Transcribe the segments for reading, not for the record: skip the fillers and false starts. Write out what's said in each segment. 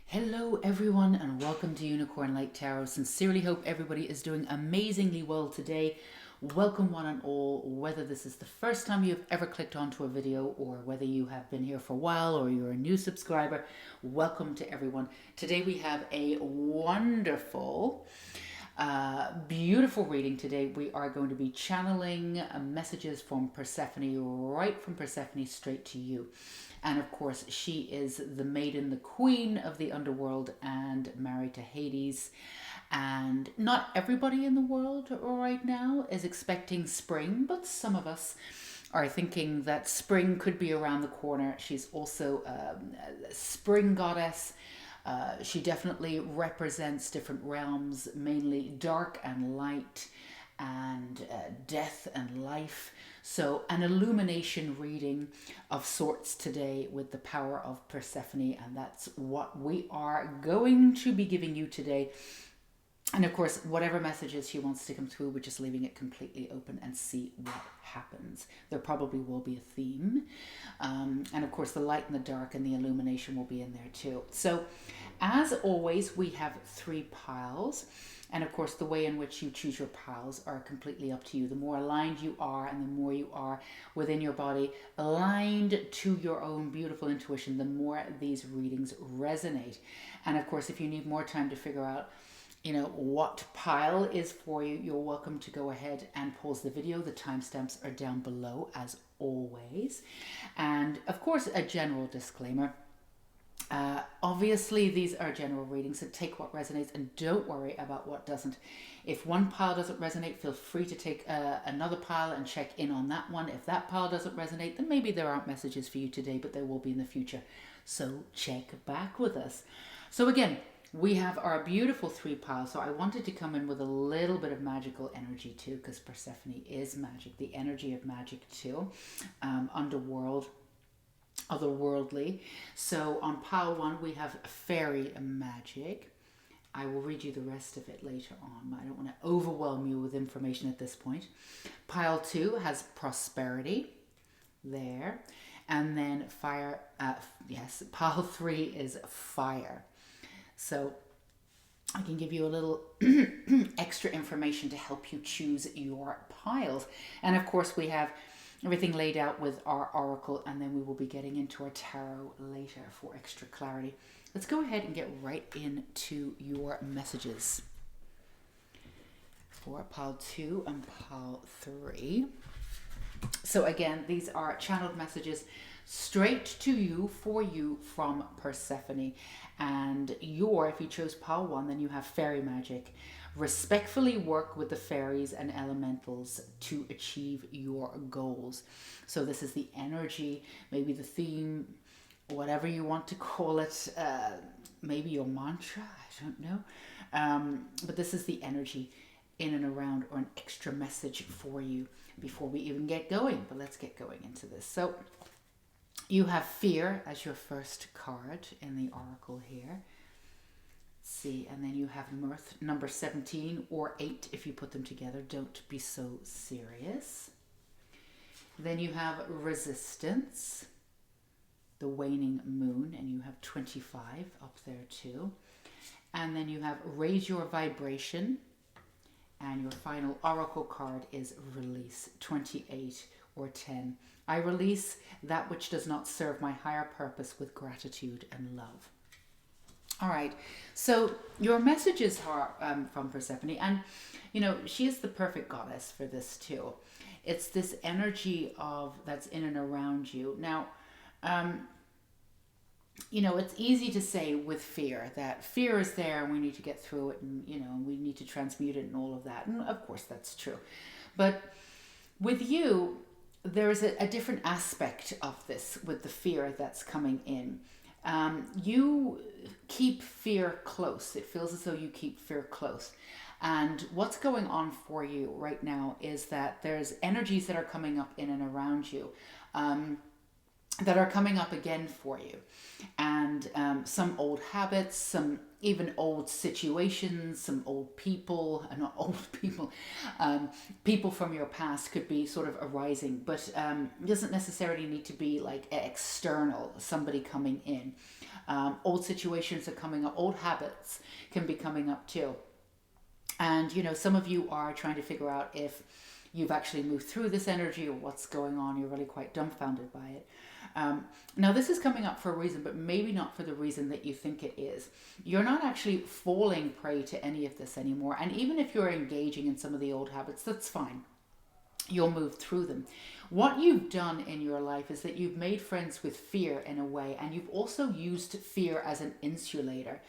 Hello everyone and welcome to Unicorn Light Tarot. Sincerely hope everybody is doing amazingly well today. Welcome one and all, whether this is the first time you've ever clicked onto a video or whether you have been here for a while or you're a new subscriber. Welcome to everyone. Today we have a wonderful beautiful reading today. We are going to be channeling messages from Persephone, right from Persephone straight to you. And of course, she is the maiden, the queen of the underworld and married to Hades. And not everybody in the world right now is expecting spring, but some of us are thinking that spring could be around the corner. She's also a spring goddess. She definitely represents different realms, mainly dark and light and death and life. So an illumination reading of sorts today with the power of Persephone, and that's what we are going to be giving you today. And of course, whatever messages she wants to come through, we're just leaving it completely open and see what happens. There probably will be a theme. And of course, the light and the dark and the illumination will be in there too. So as always, we have 3 piles. And of course, the way in which you choose your piles are completely up to you. The more aligned you are and the more you are within your body, aligned to your own beautiful intuition, the more these readings resonate. And of course, if you need more time to figure out what pile is for you, you're welcome to go ahead and pause the video. The timestamps are down below as always. And of course, a general disclaimer. Obviously, these are general readings, so take what resonates and don't worry about what doesn't. If one pile doesn't resonate, feel free to take another pile and check in on that one. If that pile doesn't resonate, then maybe there aren't messages for you today, but there will be in the future. So check back with us. So again, we have our beautiful 3 piles. So I wanted to come in with a little bit of magical energy too, because Persephone is magic, the energy of magic too, underworld, otherworldly. So on pile 1, we have fairy magic. I will read you the rest of it later on. I don't want to overwhelm you with information at this point. Pile 2 has prosperity there. And then fire, pile 3 is fire. So I can give you a little extra information to help you choose your piles. And of course, we have everything laid out with our oracle, and then we will be getting into our tarot later for extra clarity. Let's go ahead and get right into your messages for pile 2 and pile 3. So again, these are channeled messages straight to you, for you, from Persephone. And if you chose pile 1, then you have fairy magic. Respectfully work with the fairies and elementals to achieve your goals. So this is the energy, maybe the theme, whatever you want to call it, maybe your mantra, I don't know. But this is the energy in and around, or an extra message for you before we even get going. But let's get going into this. So you have fear as your first card in the oracle here. Let's see, and then you have mirth, number 17 or 8 if you put them together. Don't be so serious. Then you have resistance, the waning moon, and you have 25 up there too. And then you have raise your vibration, and your final oracle card is release, 28 or 10. I release that which does not serve my higher purpose with gratitude and love. All right, so your messages are from Persephone, and she is the perfect goddess for this too. It's this energy that's in and around you. Now, it's easy to say with fear that fear is there and we need to get through it, and we need to transmute it and all of that. And of course that's true. But with you, there is a different aspect of this with the fear that's coming in. You keep fear close. It feels as though you keep fear close. And what's going on for you right now is that there's energies that are coming up in and around you, that are coming up again for you. And some old habits, some even old situations, some old people, not old people, people from your past could be sort of arising, but it doesn't necessarily need to be like external, somebody coming in. Old situations are coming up, old habits can be coming up too. And, some of you are trying to figure out if you've actually moved through this energy or what's going on. You're really quite dumbfounded by it. Now, this is coming up for a reason, but maybe not for the reason that you think it is. You're not actually falling prey to any of this anymore. And even if you're engaging in some of the old habits, that's fine. You'll move through them. What you've done in your life is that you've made friends with fear in a way, and you've also used fear as an insulator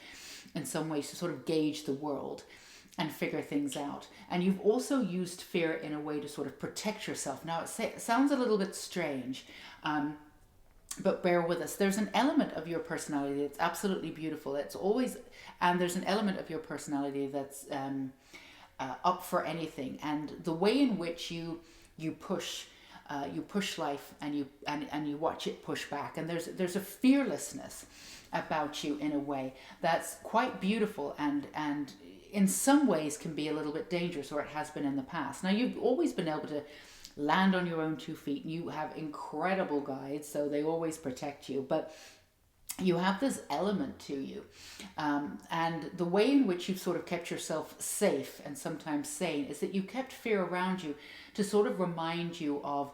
in some ways to sort of gauge the world and figure things out. And you've also used fear in a way to sort of protect yourself. Now, it sounds a little bit strange, but bear with us. There's an element of your personality that's absolutely beautiful. It's always, and there's an element of your personality that's up for anything. And the way in which you push life and you watch it push back. And there's a fearlessness about you in a way that's quite beautiful and in some ways can be a little bit dangerous, or it has been in the past. Now, you've always been able to land on your own 2 feet. You have incredible guides, so they always protect you, but you have this element to you. And the way in which you've sort of kept yourself safe and sometimes sane is that you kept fear around you to sort of remind you of,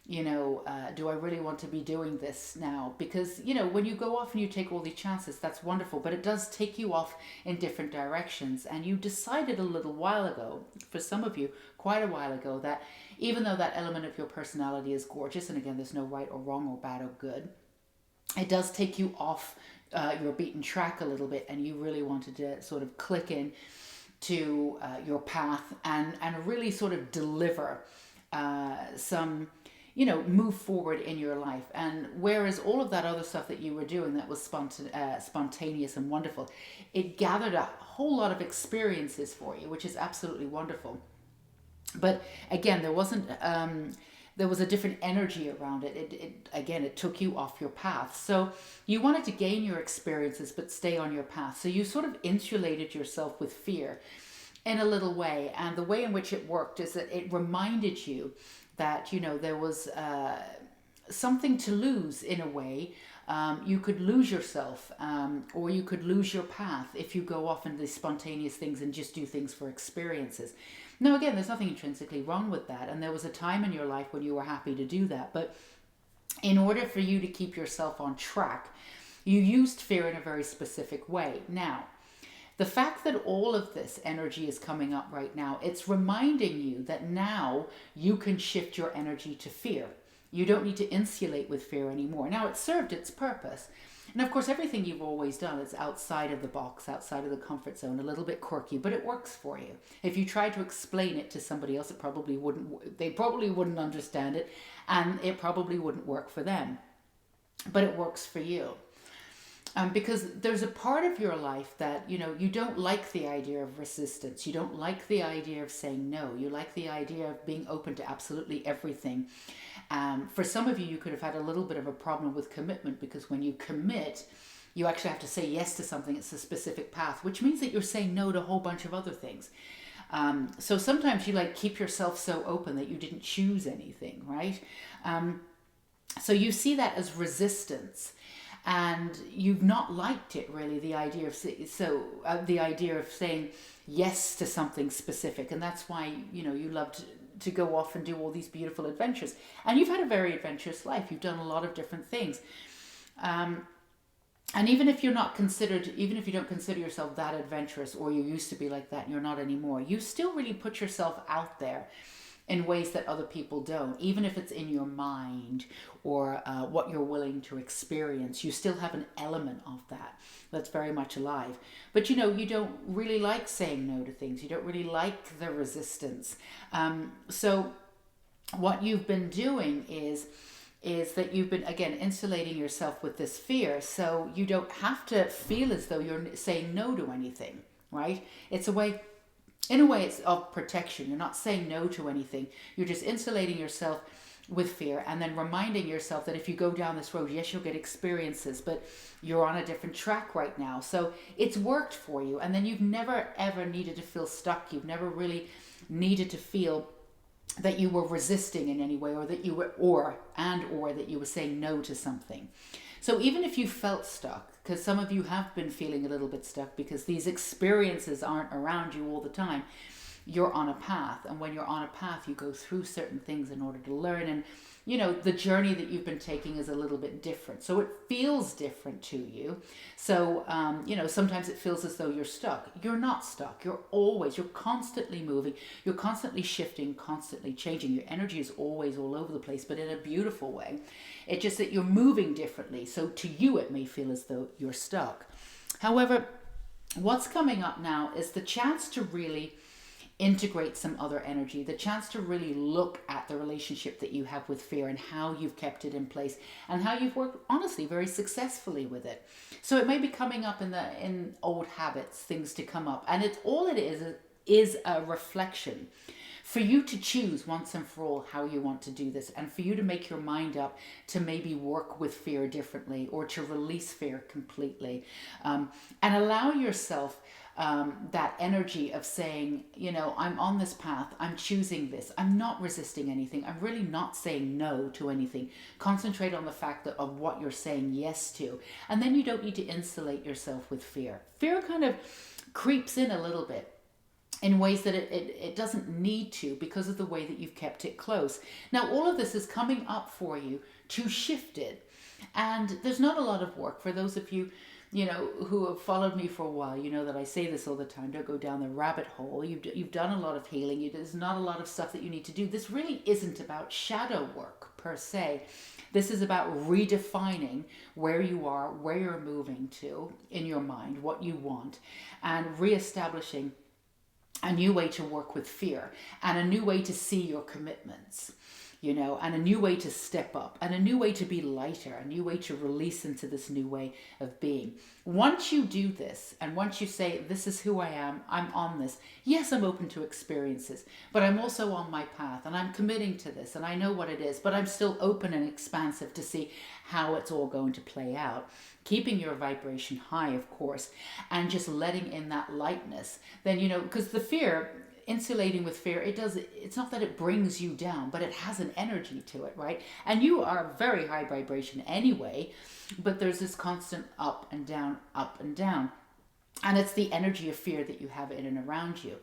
do I really want to be doing this now? Because, when you go off and you take all these chances, that's wonderful, but it does take you off in different directions. And you decided a little while ago, for some of you, quite a while ago, that even though that element of your personality is gorgeous, and again, there's no right or wrong or bad or good, it does take you off your beaten track a little bit, and you really wanted to sort of click in to your path and really sort of deliver some, move forward in your life. And whereas all of that other stuff that you were doing that was spontaneous and wonderful, it gathered a whole lot of experiences for you, which is absolutely wonderful. But again, there wasn't... there was a different energy around it. It took you off your path. So you wanted to gain your experiences, but stay on your path. So you sort of insulated yourself with fear in a little way. And the way in which it worked is that it reminded you that, there was something to lose in a way. You could lose yourself, or you could lose your path if you go off into these spontaneous things and just do things for experiences. Now, again, there's nothing intrinsically wrong with that. And there was a time in your life when you were happy to do that. But in order for you to keep yourself on track, you used fear in a very specific way. Now, the fact that all of this energy is coming up right now, it's reminding you that now you can shift your energy to fear. You don't need to insulate with fear anymore. Now, it served its purpose. And of course, everything you've always done is outside of the box, outside of the comfort zone, a little bit quirky, but it works for you. If you tried to explain it to somebody else, they probably wouldn't understand it, and it probably wouldn't work for them. But it works for you. Because there's a part of your life that, you don't like the idea of resistance. You don't like the idea of saying no. You like the idea of being open to absolutely everything. For some of you, you could have had a little bit of a problem with commitment, because when you commit, you actually have to say yes to something. It's a specific path, which means that you're saying no to a whole bunch of other things. So sometimes you keep yourself so open that you didn't choose anything, right? So you see that as resistance. And you've not liked it really, the idea of saying yes to something specific, and that's why you loved to go off and do all these beautiful adventures. And you've had a very adventurous life. You've done a lot of different things, and even if you don't consider yourself that adventurous, or you used to be like that and you're not anymore, you still really put yourself out there in ways that other people don't. Even if it's in your mind or what you're willing to experience, you still have an element of that that's very much alive. But you don't really like saying no to things. You don't really like the resistance. So what you've been doing is that you've been, again, insulating yourself with this fear, so you don't have to feel as though you're saying no to anything, right? In a way, it's of protection. You're not saying no to anything. You're just insulating yourself with fear, and then reminding yourself that if you go down this road, yes, you'll get experiences, but you're on a different track right now. So it's worked for you. And then you've never, ever needed to feel stuck. You've never really needed to feel that you were resisting in any way, or that you were, or that you were saying no to something. So even if you felt stuck, because some of you have been feeling a little bit stuck because these experiences aren't around you all the time, you're on a path. And when you're on a path, you go through certain things in order to learn. And, you know, the journey that you've been taking is a little bit different. So it feels different to you. So, you know, sometimes it feels as though you're stuck. You're not stuck. You're constantly moving. You're constantly shifting, constantly changing. Your energy is always all over the place, but in a beautiful way. It's just that you're moving differently. So to you, it may feel as though you're stuck. However, what's coming up now is the chance to really integrate some other energy, the chance to really look at the relationship that you have with fear and how you've kept it in place and how you've worked honestly very successfully with it. So it may be coming up in old habits, things to come up, and it is a reflection for you to choose once and for all how you want to do this, and for you to make your mind up to maybe work with fear differently or to release fear completely, and allow yourself that energy of saying, you know, I'm on this path, I'm choosing this, I'm not resisting anything, I'm really not saying no to anything. Concentrate on the fact of what you're saying yes to, and then you don't need to insulate yourself with fear. Fear kind of creeps in a little bit in ways that it doesn't need to, because of the way that you've kept it close. Now, all of this is coming up for you to shift it. And there's not a lot of work. For those of you, you know, who have followed me for a while, you know that I say this all the time: don't go down the rabbit hole. You've done a lot of healing. There's not a lot of stuff that you need to do. This really isn't about shadow work per se. This is about redefining where you are, where you're moving to in your mind, what you want, and reestablishing a new way to work with fear, and a new way to see your commitments, you know, and a new way to step up, and a new way to be lighter, a new way to release into this new way of being. Once you do this, and once you say, this is who I am, I'm on this. Yes, I'm open to experiences, but I'm also on my path, and I'm committing to this, and I know what it is, but I'm still open and expansive to see how it's all going to play out. Keeping your vibration high, of course, and just letting in that lightness. Then, you know, because the fear, insulating with fear, it's not that it brings you down, but it has an energy to it, right? And you are very high vibration anyway, but there's this constant up and down, up and down. And it's the energy of fear that you have in and around you.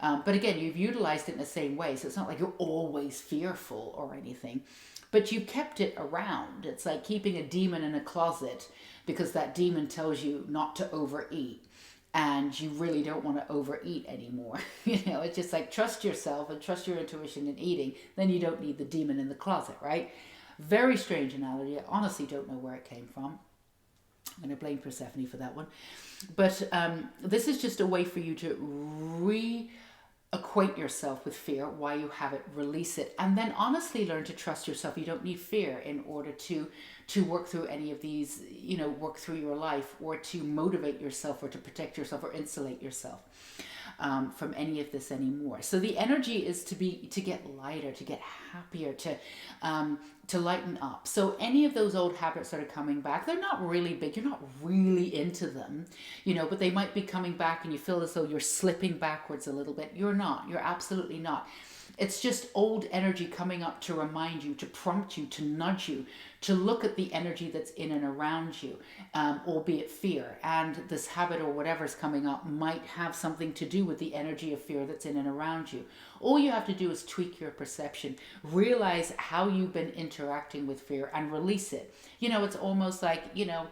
But again, you've utilized it in the same way. So it's not like you're always fearful or anything, but you kept it around. It's like keeping a demon in a closet, because that demon tells you not to overeat. And you really don't want to overeat anymore. You know, it's just like, trust yourself and trust your intuition in eating. Then you don't need the demon in the closet, right? Very strange analogy. I honestly don't know where it came from. I'm going to blame Persephone for that one. But this is just a way for you to reacquaint yourself with fear, why you have it, release it, and then honestly learn to trust yourself. You don't need fear in order to work through any of these, you know, work through your life, or to motivate yourself, or to protect yourself, or insulate yourself from any of this anymore. So the energy is to get lighter, to get happier, to lighten up. So any of those old habits that are coming back, they're not really big, you're not really into them, you know, but they might be coming back and you feel as though you're slipping backwards a little bit. You're not. You're absolutely not. It's just old energy coming up to remind you, to prompt you, to nudge you, to look at the energy that's in and around you, albeit fear. And this habit or whatever's coming up might have something to do with the energy of fear that's in and around you. All you have to do is tweak your perception, realize how you've been interacting with fear, and release it. You know, it's almost like, you know,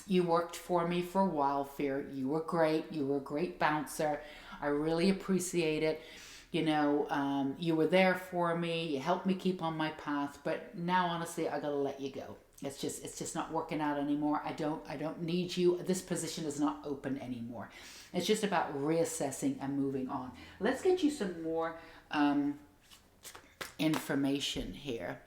you worked for me for a while, fear. You were great. You were a great bouncer. I really appreciate it. You know, you were there for me. You helped me keep on my path. But now, honestly, I gotta let you go. It's just not working out anymore. I don't need you. This position is not open anymore. It's just about reassessing and moving on. Let's get you some more information here.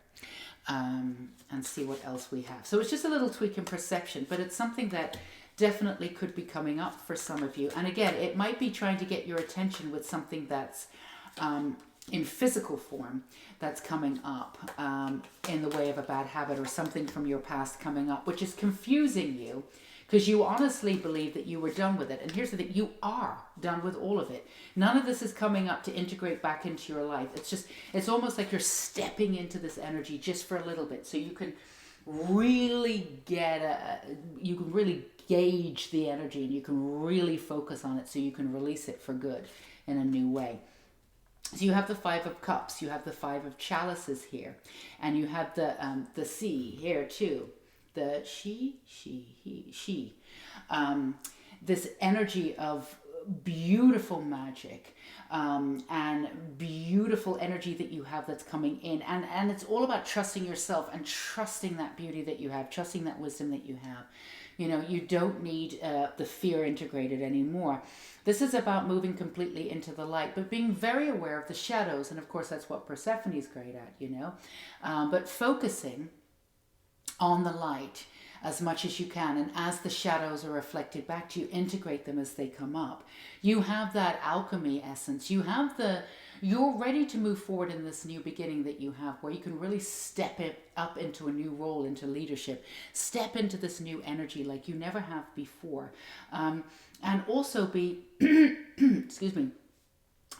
And see what else we have. So it's just a little tweak in perception, but it's something that definitely could be coming up for some of you. And again, it might be trying to get your attention with something that's in physical form that's coming up in the way of a bad habit, or something from your past coming up, which is confusing you, because you honestly believe that you were done with it. And here's the thing, you are done with all of it. None of this is coming up to integrate back into your life. It's almost like you're stepping into this energy just for a little bit, so you can really you can really gauge the energy, and you can really focus on it so you can release it for good in a new way. So you have the Five of Cups, you have the Five of Chalices here, and you have the Sea here too. The she. This energy of beautiful magic, and beautiful energy that you have that's coming in, and it's all about trusting yourself and trusting that beauty that you have, trusting that wisdom that you have. You know, you don't need the fear integrated anymore. This is about moving completely into the light, but being very aware of the shadows, and of course that's what Persephone is great at, you know. But focusing on the light as much as you can, and as the shadows are reflected back to you, integrate them as they come up. You have that alchemy essence. You're ready to move forward in this new beginning that you have, where you can really step it up into a new role, into leadership, step into this new energy like you never have before, and also be excuse me,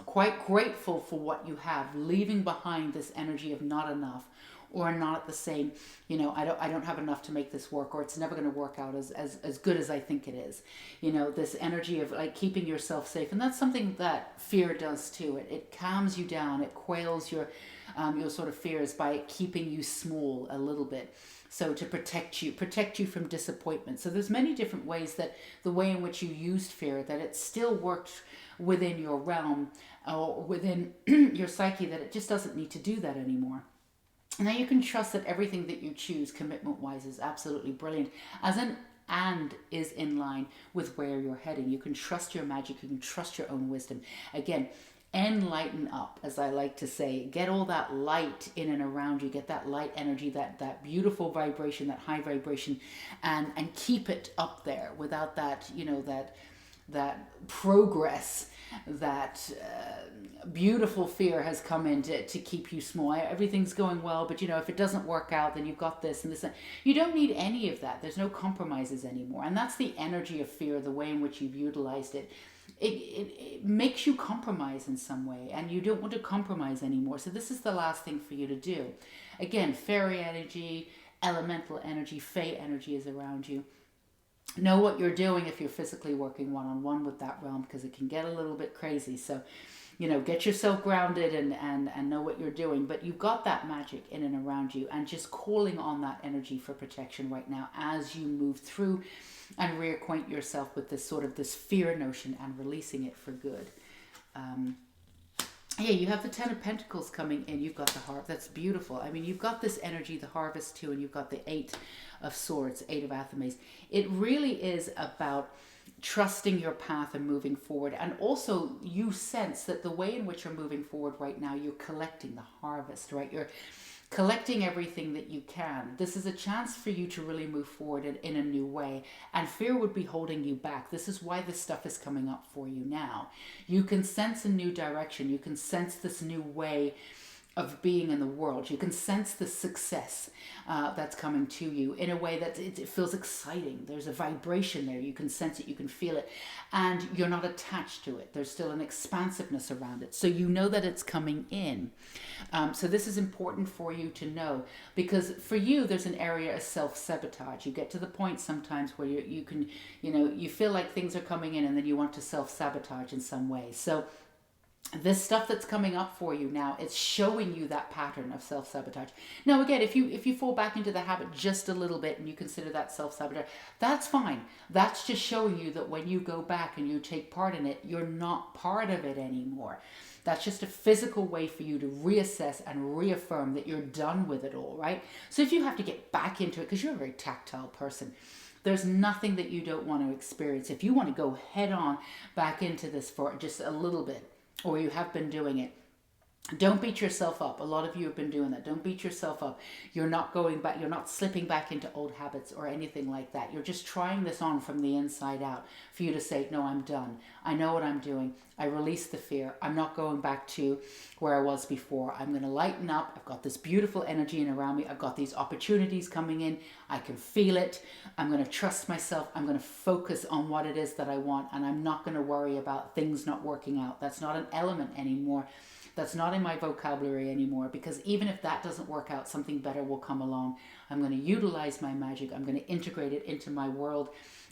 quite grateful for what you have, leaving behind this energy of not enough, or not the same, you know, I don't have enough to make this work, or it's never going to work out as good as I think it is. You know, this energy of like keeping yourself safe. And that's something that fear does too. It calms you down. It quails your sort of fears by keeping you small a little bit. So to protect you from disappointment. So there's many different ways that the way in which you used fear, that it still worked within your realm or within your psyche, that it just doesn't need to do that anymore. Now you can trust that everything that you choose commitment-wise is absolutely brilliant, and is in line with where you're heading. You can trust your magic, you can trust your own wisdom. Again, enlighten up, as I like to say. Get all that light in and around you, get that light energy, that beautiful vibration, that high vibration, and keep it up there without that, you know, that progress, that beautiful fear has come in to keep you small. Everything's going well, but you know, if it doesn't work out, then you've got this and this. You don't need any of that. There's no compromises anymore. And that's the energy of fear, the way in which you've utilized it. It makes you compromise in some way, and you don't want to compromise anymore. So this is the last thing for you to do. Again, fairy energy, elemental energy, fae energy is around you. Know what you're doing if you're physically working one-on-one with that realm, because it can get a little bit crazy. So, you know, get yourself grounded and know what you're doing. But you've got that magic in and around you, and just calling on that energy for protection right now as you move through and reacquaint yourself with this fear notion and releasing it for good. Yeah, you have the Ten of Pentacles coming in. You've got the harp. That's beautiful. I mean, you've got this energy, the harvest too, and you've got the Eight of Swords, Eight of Athames. It really is about trusting your path and moving forward. And also you sense that the way in which you're moving forward right now, you're collecting the harvest, right? You're collecting everything that you can. This is a chance for you to really move forward in a new way, and fear would be holding you back. This is why this stuff is coming up for you now. You can sense a new direction. You can sense this new way of being in the world. You can sense the success that's coming to you in a way that it feels exciting. There's a vibration there. You can sense it. You can feel it. And you're not attached to it. There's still an expansiveness around it. So you know that it's coming in. So this is important for you to know, because for you, there's an area of self-sabotage. You get to the point sometimes where you can, you know, you feel like things are coming in and then you want to self-sabotage in some way. So this stuff that's coming up for you now, it's showing you that pattern of self-sabotage. Now, again, if you fall back into the habit just a little bit and you consider that self-sabotage, that's fine. That's just showing you that when you go back and you take part in it, you're not part of it anymore. That's just a physical way for you to reassess and reaffirm that you're done with it all, right? So if you have to get back into it, because you're a very tactile person, there's nothing that you don't want to experience. If you want to go head on back into this for just a little bit, or you have been doing it, don't beat yourself up. A lot of you have been doing that. Don't beat yourself up. You're not going back. You're not slipping back into old habits or anything like that. You're just trying this on from the inside out for you to say, no, I'm done. I know what I'm doing. I release the fear. I'm not going back to where I was before. I'm going to lighten up. I've got this beautiful energy in around me. I've got these opportunities coming in. I can feel it. I'm going to trust myself. I'm going to focus on what it is that I want. And I'm not going to worry about things not working out. That's not an element anymore. That's not in my vocabulary anymore, because even if that doesn't work out, something better will come along. I'm going to utilize my magic. I'm going to integrate it into my world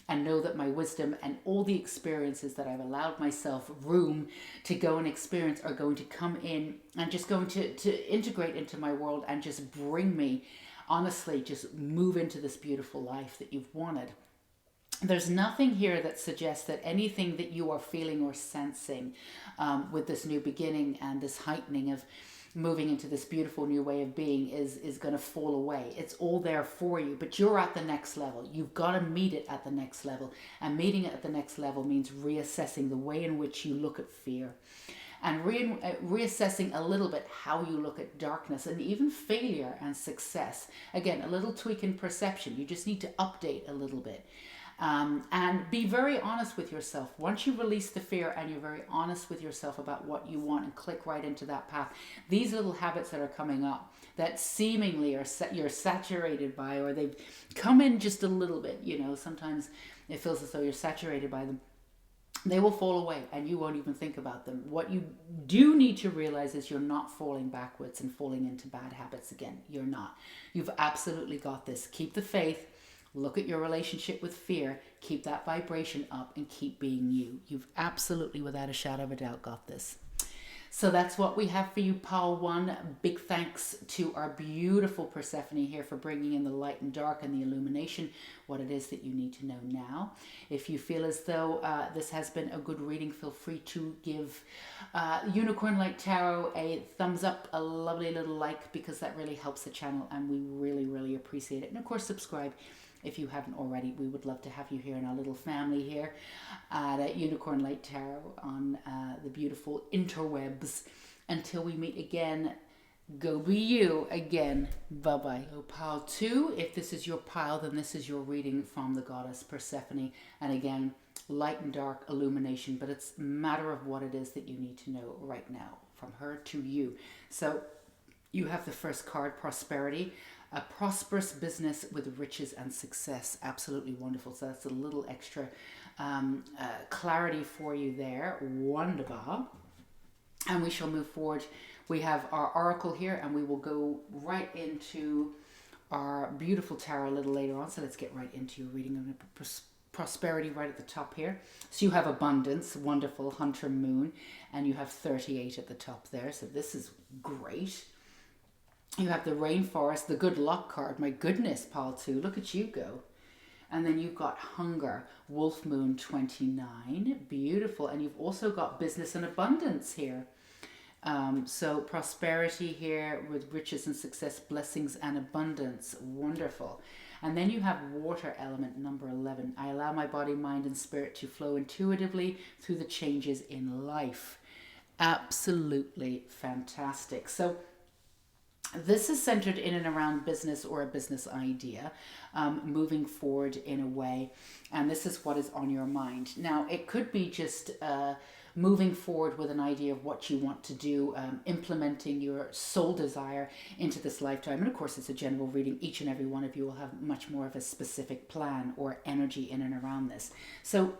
and know that my wisdom and all the experiences that I've allowed myself room to go and experience are going to come in and just going to integrate into my world and just bring me, honestly, just move into this beautiful life that you've wanted. There's nothing here that suggests that anything that you are feeling or sensing with this new beginning and this heightening of moving into this beautiful new way of being is going to fall away. It's all there for you, but you're at the next level. You've got to meet it at the next level. And meeting it at the next level means reassessing the way in which you look at fear, and reassessing a little bit how you look at darkness and even failure and success. Again, a little tweak in perception. You just need to update a little bit. And be very honest with yourself. Once you release the fear and you're very honest with yourself about what you want and click right into that path, these little habits that are coming up that seemingly you're saturated by, or they've come in just a little bit, sometimes it feels as though you're saturated by them. They will fall away and you won't even think about them. What you do need to realize is you're not falling backwards and falling into bad habits again. You're not. You've absolutely got this. Keep the faith. Look at your relationship with fear. Keep that vibration up and keep being you. You've absolutely, without a shadow of a doubt, got this. So that's what we have for you, Pile 1. Big thanks to our beautiful Persephone here for bringing in the light and dark and the illumination, what it is that you need to know now. If you feel as though this has been a good reading, feel free to give Unicorn Light Tarot a thumbs up, a lovely little like, because that really helps the channel and we really, really appreciate it. And of course, subscribe if you haven't already. We would love to have you here in our little family here at Unicorn Light Tarot on the beautiful interwebs. Until we meet again, go be you again. Bye-bye. So pile 2, if this is your pile, then this is your reading from the Goddess Persephone. And again, light and dark illumination, but it's a matter of what it is that you need to know right now, from her to you. So you have the first card, Prosperity. A prosperous business with riches and success. Absolutely wonderful. So that's a little extra clarity for you there. Wonderbar. And we shall move forward. We have our oracle here and we will go right into our beautiful tarot a little later on. So let's get right into your reading of prosperity right at the top here. So you have abundance, wonderful, Hunter Moon, and you have 38 at the top there. So this is great. You have the rainforest, the good luck card. My goodness, Pile 2, look at you go. And then you've got hunger, Wolf Moon 29, beautiful. And you've also got business and abundance here. So prosperity here with riches and success, blessings and abundance, wonderful. And then you have water element, number 11. I allow my body, mind and spirit to flow intuitively through the changes in life. Absolutely fantastic. So this is centered in and around business or a business idea, moving forward in a way. And this is what is on your mind. Now, it could be just moving forward with an idea of what you want to do, implementing your soul desire into this lifetime. And of course, it's a general reading. Each and every one of you will have much more of a specific plan or energy in and around this. So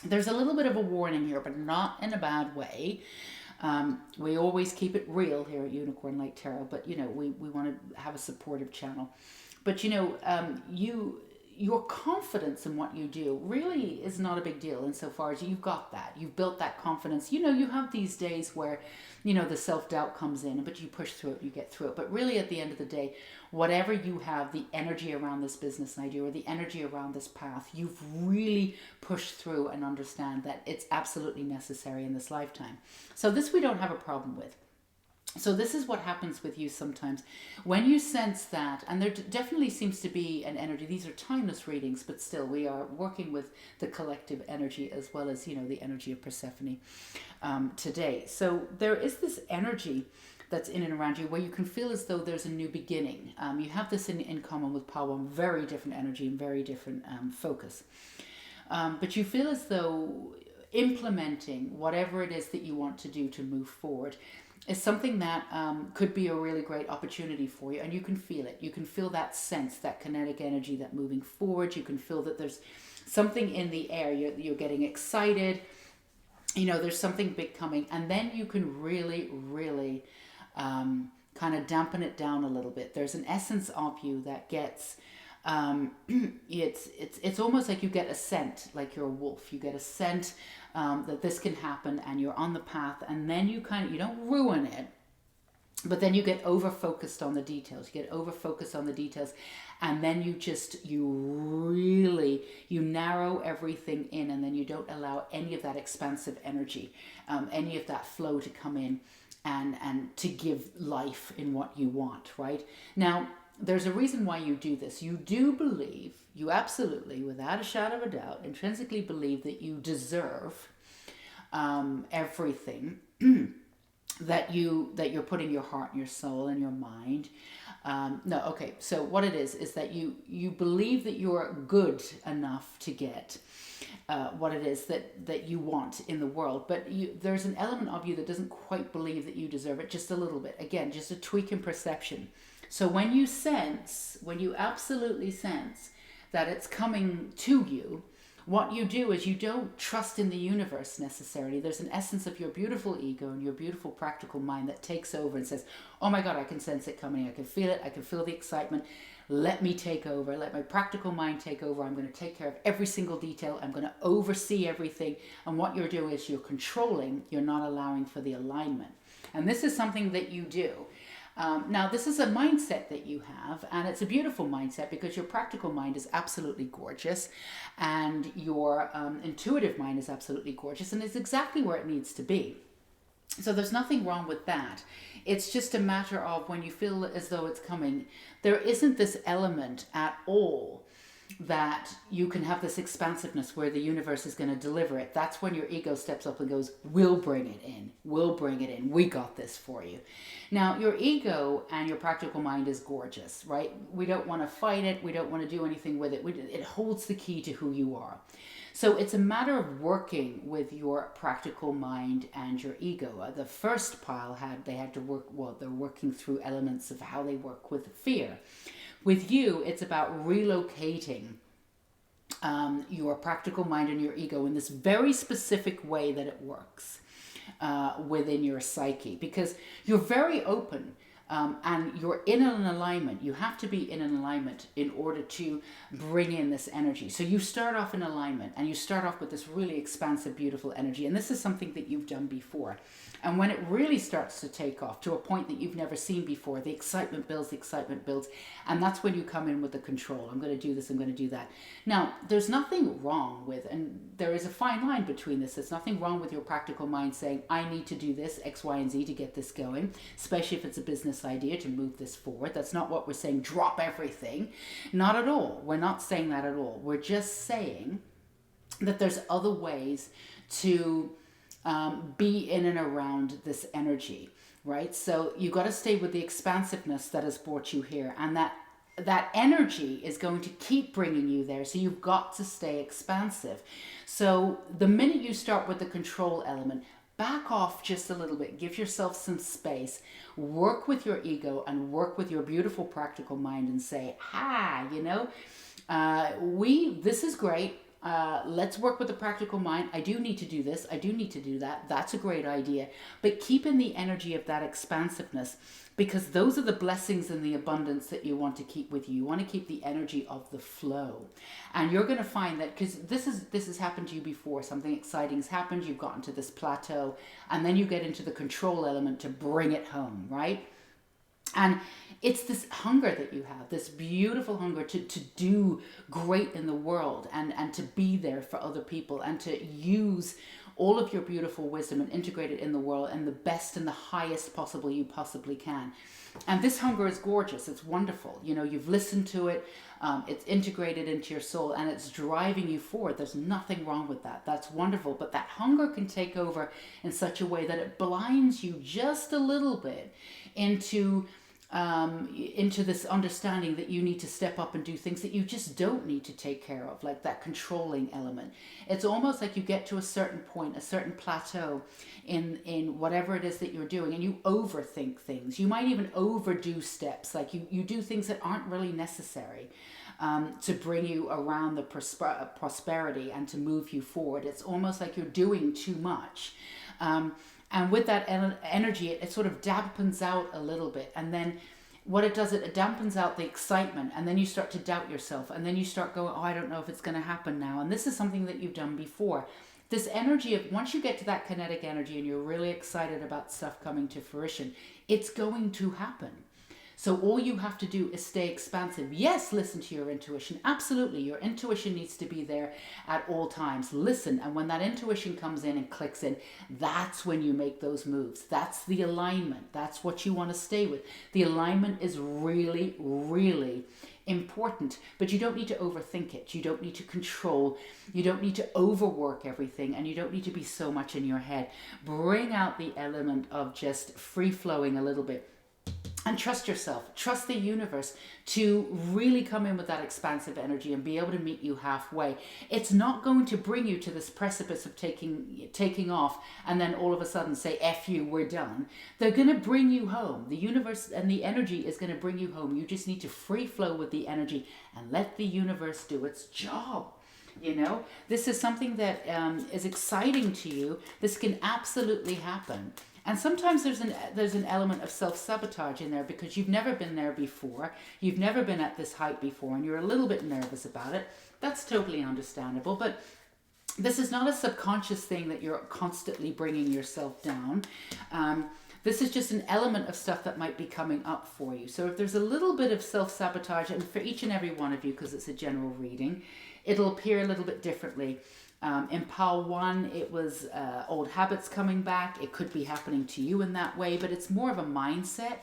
there's a little bit of a warning here, but not in a bad way. We always keep it real here at Unicorn Light Tarot, but we want to have a supportive channel. But your confidence in what you do really is not a big deal insofar as you've got that. You've built that confidence. You have these days where, the self-doubt comes in, but you push through it, you get through it. But really at the end of the day, whatever you have, the energy around this business idea or the energy around this path, you've really pushed through and understand that it's absolutely necessary in this lifetime. So this we don't have a problem with. So this is what happens with you sometimes when you sense that, and there definitely seems to be an energy. These are timeless readings, but still we are working with the collective energy as well as, the energy of Persephone today. So there is this energy that's in and around you where you can feel as though there's a new beginning. You have this in common with Power 1, very different energy and very different focus. But you feel as though implementing whatever it is that you want to do to move forward is something that could be a really great opportunity for you, and you can feel it. You can feel that sense, that kinetic energy, that moving forward. You can feel that there's something in the air. You're getting excited. there's something big coming, and then you can really, really kind of dampen it down a little bit. There's an essence of you that gets, it's almost like you get a scent, like you're a wolf. You get a scent that this can happen, and you're on the path, and then you don't ruin it, but then you get over focused on the details. You get over focused on the details, and then you narrow everything in, and then you don't allow any of that expansive energy, any of that flow to come in and to give life in what you want, right? Now, there's a reason why you do this. You do believe, you absolutely, without a shadow of a doubt, intrinsically believe that you deserve everything that you're putting your heart and your soul and your mind. So what it is that you believe that you're good enough to get what it is that you want in the world, but there's an element of you that doesn't quite believe that you deserve it, just a little bit. Again, just a tweak in perception. So when you absolutely sense that it's coming to you, what you do is you don't trust in the universe necessarily. There's an essence of your beautiful ego and your beautiful practical mind that takes over and says, oh my God, I can sense it coming. I can feel it. I can feel the excitement. Let me take over. Let my practical mind take over. I'm going to take care of every single detail. I'm going to oversee everything. And what you're doing is you're controlling. You're not allowing for the alignment. And this is something that you do. Now, this is a mindset that you have, and it's a beautiful mindset because your practical mind is absolutely gorgeous, and your intuitive mind is absolutely gorgeous, and it's exactly where it needs to be. So there's nothing wrong with that. It's just a matter of when you feel as though it's coming, there isn't this element at all that you can have this expansiveness where the universe is going to deliver it. That's when your ego steps up and goes, we'll bring it in. We'll bring it in. We got this for you. Now, your ego and your practical mind is gorgeous, right? We don't want to fight it. We don't want to do anything with it. It holds the key to who you are. So it's a matter of working with your practical mind and your ego. The first pile they're working through elements of how they work with fear. With you, it's about relocating your practical mind and your ego in this very specific way that it works within your psyche, because you're very open and you're in an alignment. You have to be in an alignment in order to bring in this energy. So you start off in alignment, and you start off with this really expansive, beautiful energy. And this is something that you've done before. And when it really starts to take off to a point that you've never seen before, the excitement builds, and that's when you come in with the control. I'm going to do this, I'm going to do that. Now, there's nothing wrong with, and there is a fine line between this, there's nothing wrong with your practical mind saying, I need to do this, X, Y, and Z to get this going, especially if it's a business idea to move this forward. That's not what we're saying, drop everything. Not at all. We're not saying that at all. We're just saying that there's other ways to be in and around this energy, right? So you got to stay with the expansiveness that has brought you here, and that energy is going to keep bringing you there. So you've got to stay expansive. So the minute you start with the control element, back off just a little bit, give yourself some space, work with your ego and work with your beautiful practical mind and say, this is great. Let's work with the practical mind. I do need to do this. I do need to do that. That's a great idea. But keep in the energy of that expansiveness, because those are the blessings and the abundance that you want to keep with you. You want to keep the energy of the flow. And you're going to find that, because this has happened to you before. Something exciting has happened. You've gotten to this plateau, and then you get into the control element to bring it home, right? And it's this hunger that you have, this beautiful hunger to do great in the world and to be there for other people and to use all of your beautiful wisdom and integrate it in the world and the best and the highest possible you possibly can. And this hunger is gorgeous. It's wonderful. You know, you've listened to it. It's integrated into your soul and it's driving you forward. There's nothing wrong with that. That's wonderful. But that hunger can take over in such a way that it blinds you just a little bit into this understanding that you need to step up and do things that you just don't need to take care of, like that controlling element. It's almost like you get to a certain point, a certain plateau in whatever it is that you're doing, and you overthink things. You might even overdo steps, like you do things that aren't really necessary. to bring you around the prosperity and to move you forward. It's almost like you're doing too much. And with that energy, it sort of dampens out a little bit. And then what it does, it dampens out the excitement, and then you start to doubt yourself, and then you start going, oh, I don't know if it's going to happen now. And this is something that you've done before. This energy of, once you get to that kinetic energy and you're really excited about stuff coming to fruition, it's going to happen. So all you have to do is stay expansive. Yes, listen to your intuition. Absolutely. Your intuition needs to be there at all times. Listen. And when that intuition comes in and clicks in, that's when you make those moves. That's the alignment. That's what you want to stay with. The alignment is really, really important, but you don't need to overthink it. You don't need to control. You don't need to overwork everything, and you don't need to be so much in your head. Bring out the element of just free flowing a little bit. And trust yourself, trust the universe to really come in with that expansive energy and be able to meet you halfway. It's not going to bring you to this precipice of taking off and then all of a sudden say, F you, we're done. They're going to bring you home. The universe and the energy is going to bring you home. You just need to free flow with the energy and let the universe do its job. You know, this is something that is exciting to you. This can absolutely happen. And sometimes there's an element of self-sabotage in there because you've never been there before. You've never been at this height before, and you're a little bit nervous about it. That's totally understandable. But this is not a subconscious thing that you're constantly bringing yourself down. This is just an element of stuff that might be coming up for you. So if there's a little bit of self-sabotage, and for each and every one of you, because it's a general reading, it'll appear a little bit differently. In pile 1, it was old habits coming back. It could be happening to you in that way, but it's more of a mindset.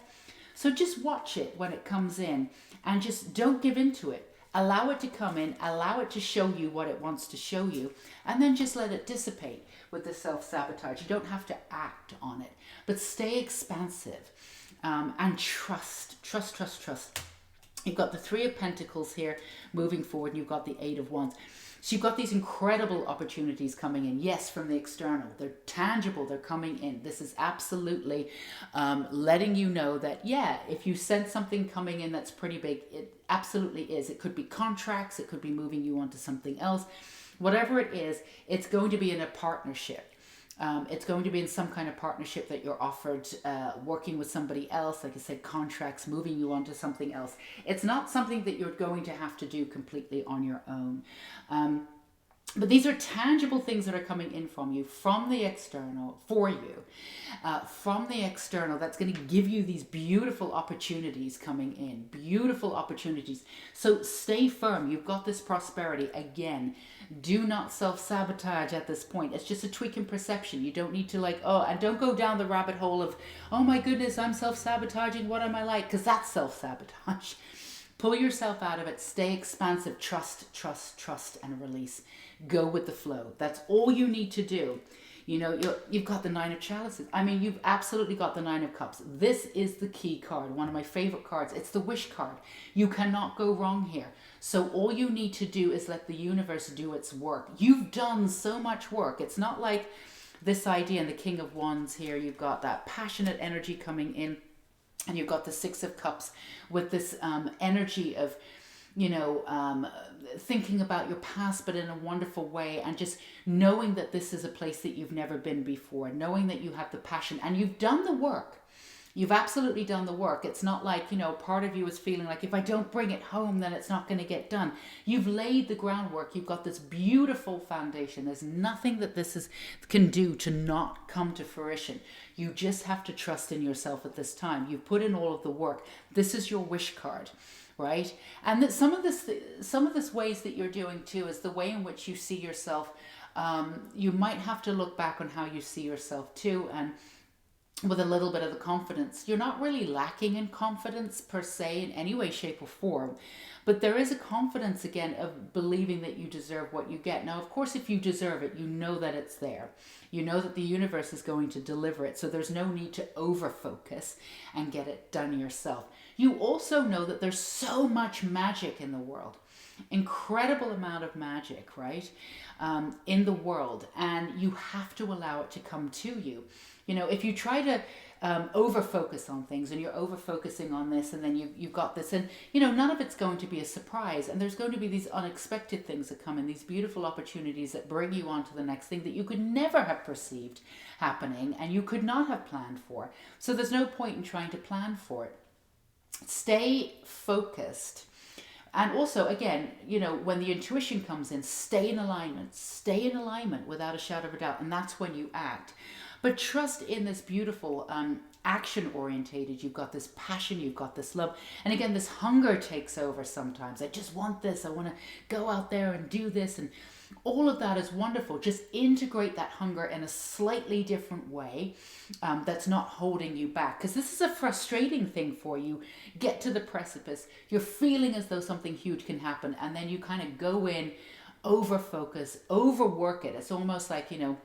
So just watch it when it comes in and just don't give into it. Allow it to come in, allow it to show you what it wants to show you, and then just let it dissipate with the self-sabotage. You don't have to act on it, but stay expansive and trust. You've got the 3 of Pentacles here moving forward, and you've got the 8 of Wands. So you've got these incredible opportunities coming in. Yes, from the external. They're tangible. They're coming in. This is absolutely letting you know that, yeah, if you sense something coming in that's pretty big, it absolutely is. It could be contracts. It could be moving you on to something else. Whatever it is, it's going to be in a partnership. It's going to be in some kind of partnership that you're offered, working with somebody else, like I said, contracts, moving you on to something else. It's not something that you're going to have to do completely on your own. But these are tangible things that are coming in from you, from the external, for you, from the external. That's going to give you these beautiful opportunities coming in, beautiful opportunities. So stay firm. You've got this prosperity. Again, do not self-sabotage at this point. It's just a tweak in perception. You don't need to and don't go down the rabbit hole of, oh my goodness, I'm self-sabotaging. What am I like? Because that's self-sabotage. Pull yourself out of it. Stay expansive. Trust, and release. Go with the flow. That's all you need to do. You know, you've got the 9 of Chalices. I mean, you've absolutely got the 9 of Cups. This is the key card, one of my favorite cards. It's the wish card. You cannot go wrong here. So all you need to do is let the universe do its work. You've done so much work. It's not like this idea in the King of Wands here. You've got that passionate energy coming in. And you've got the 6 of Cups with this energy of, thinking about your past, but in a wonderful way, and just knowing that this is a place that you've never been before, knowing that you have the passion and you've done the work. You've absolutely done the work. It's not like, part of you is feeling like if I don't bring it home, then it's not going to get done. You've laid the groundwork. You've got this beautiful foundation. There's nothing that can do to not come to fruition. You just have to trust in yourself at this time. You've put in all of the work. This is your wish card, right? And that some of this ways that you're doing too is the way in which you see yourself. You might have to look back on how you see yourself too, and with a little bit of the confidence. You're not really lacking in confidence per se in any way, shape or form, but there is a confidence again of believing that you deserve what you get. Now, of course, if you deserve it, you know that it's there. You know that the universe is going to deliver it. So there's no need to over focus and get it done yourself. You also know that there's so much magic in the world. incredible amount of magic, right, in the world, and you have to allow it to come to you. You know, if you try to over focus on things, and you're over focusing on this, and then you've got this, and you know, none of it's going to be a surprise, and there's going to be these unexpected things that come in, these beautiful opportunities that bring you on to the next thing that you could never have perceived happening and you could not have planned for. So there's no point in trying to plan for it. Stay focused. And also, again, you know, when the intuition comes in, stay in alignment without a shadow of a doubt. And that's when you act. But trust in this beautiful action orientated. You've got this passion, you've got this love. And again, this hunger takes over sometimes. I just want this. I want to go out there and do this. And all of that is wonderful. Just integrate that hunger in a slightly different way that's not holding you back. Because this is a frustrating thing for you. Get to the precipice. You're feeling as though something huge can happen. And then you kind of go in, over focus, overwork it. It's almost like, you know,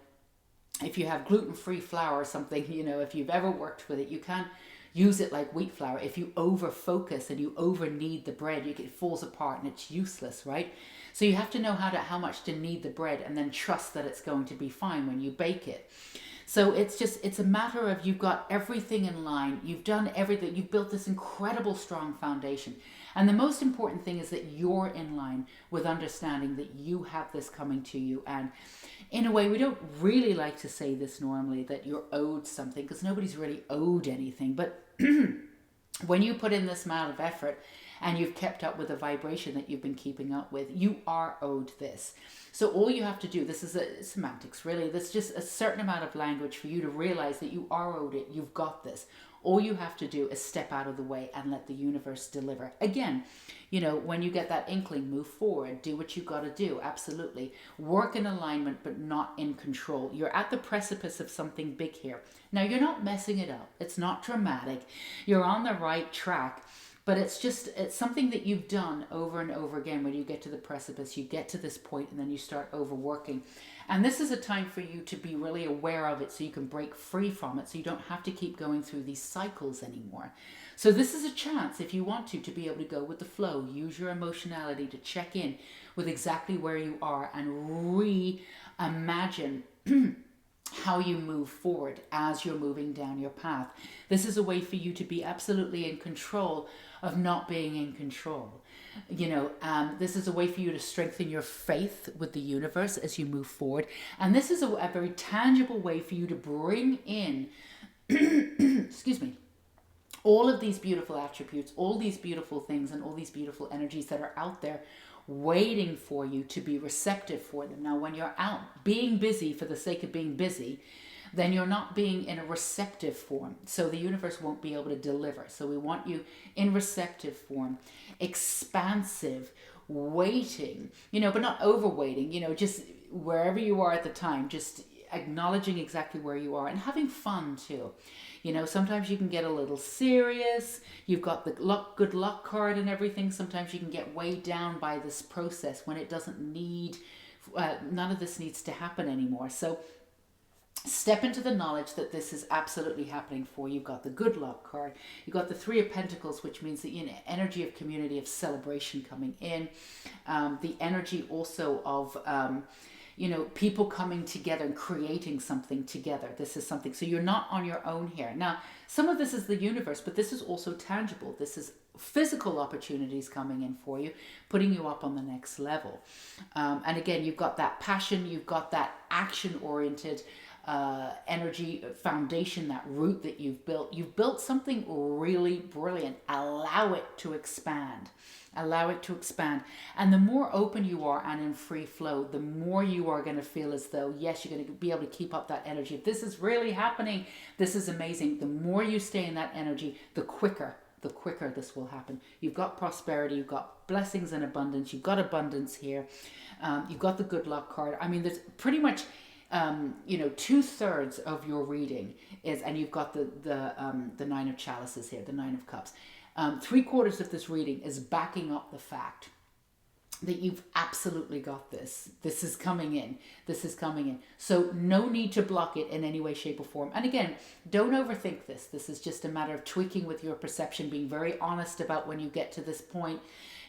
if you have gluten-free flour or something, you know, if you've ever worked with it, you can't use it like wheat flour. If you over focus and you over knead the bread, it falls apart and it's useless, right? So you have to know how much to knead the bread, and then trust that it's going to be fine when you bake it. So it's a matter of, you've got everything in line, you've done everything, you've built this incredible strong foundation. And the most important thing is that you're in line with understanding that you have this coming to you. And in a way, we don't really like to say this normally, that you're owed something, because nobody's really owed anything. But when you put in this amount of effort and you've kept up with the vibration that you've been keeping up with, you are owed this. So all you have to do, this is semantics really, there's just a certain amount of language for you to realize that you are owed it, you've got this. All you have to do is step out of the way and let the universe deliver. Again, you know, when you get that inkling, move forward, do what you got to do, absolutely. Work in alignment, but not in control. You're at the precipice of something big here. Now, you're not messing it up. It's not dramatic. You're on the right track. But it's something that you've done over and over again. When you get to the precipice, you get to this point, and then you start overworking. And this is a time for you to be really aware of it, so you can break free from it, so you don't have to keep going through these cycles anymore. So this is a chance, if you want to be able to go with the flow. Use your emotionality to check in with exactly where you are and reimagine how you move forward as you're moving down your path. This is a way for you to be absolutely in control of not being in control. You know, this is a way for you to strengthen your faith with the universe as you move forward. And this is a very tangible way for you to bring in, excuse me, all of these beautiful attributes, all these beautiful things, and all these beautiful energies that are out there waiting for you to be receptive for them. Now, when you're out being busy for the sake of being busy, then you're not being in a receptive form. So the universe won't be able to deliver. So we want you in receptive form, expansive, waiting, you know, but not overwaiting, you know, just wherever you are at the time, just acknowledging exactly where you are and having fun too. You know, sometimes you can get a little serious. You've got the good luck card and everything. Sometimes you can get weighed down by this process when it doesn't need, none of this needs to happen anymore. So step into the knowledge that this is absolutely happening for you. You've got the good luck card. You've got the Three of Pentacles, which means the energy of community, of celebration coming in. The energy also of, you know, people coming together and creating something together. This is something, so you're not on your own here. Now, some of this is the universe, but this is also tangible. This is physical opportunities coming in for you, putting you up on the next level. And again, you've got that passion, you've got that action-oriented energy foundation, that root that you've built. You've built something really brilliant. Allow it to expand. Allow it to expand. And the more open you are and in free flow, the more you are going to feel as though, yes, you're going to be able to keep up that energy. If this is really happening, this is amazing. The more you stay in that energy, the quicker this will happen. You've got prosperity, you've got blessings and abundance, you've got abundance here. You've got the good luck card. I mean, there's pretty much, you know, 2/3 of your reading is, and you've got the Nine of Chalices here, the Nine of Cups. 3/4 of this reading is backing up the fact that you've absolutely got this. This is coming in. This is coming in. So no need to block it in any way, shape, or form. And again, don't overthink this. This is just a matter of tweaking with your perception, being very honest about when you get to this point.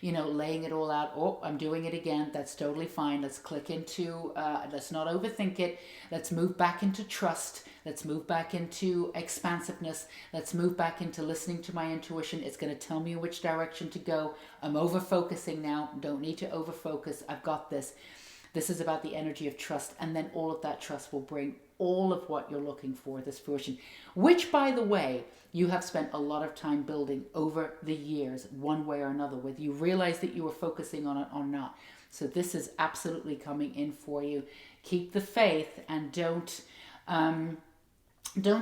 laying it all out. Oh, I'm doing it again. That's totally fine. Let's click into, let's not overthink it. Let's move back into trust. Let's move back into expansiveness. Let's move back into listening to my intuition. It's going to tell me which direction to go. I'm over focusing now. Don't need to over focus. I've got this. This is about the energy of trust, and then all of that trust will bring all of what you're looking for, this fruition, which, by the way, you have spent a lot of time building over the years, one way or another, whether you realize that you were focusing on it or not. So this is absolutely coming in for you. Keep the faith and don't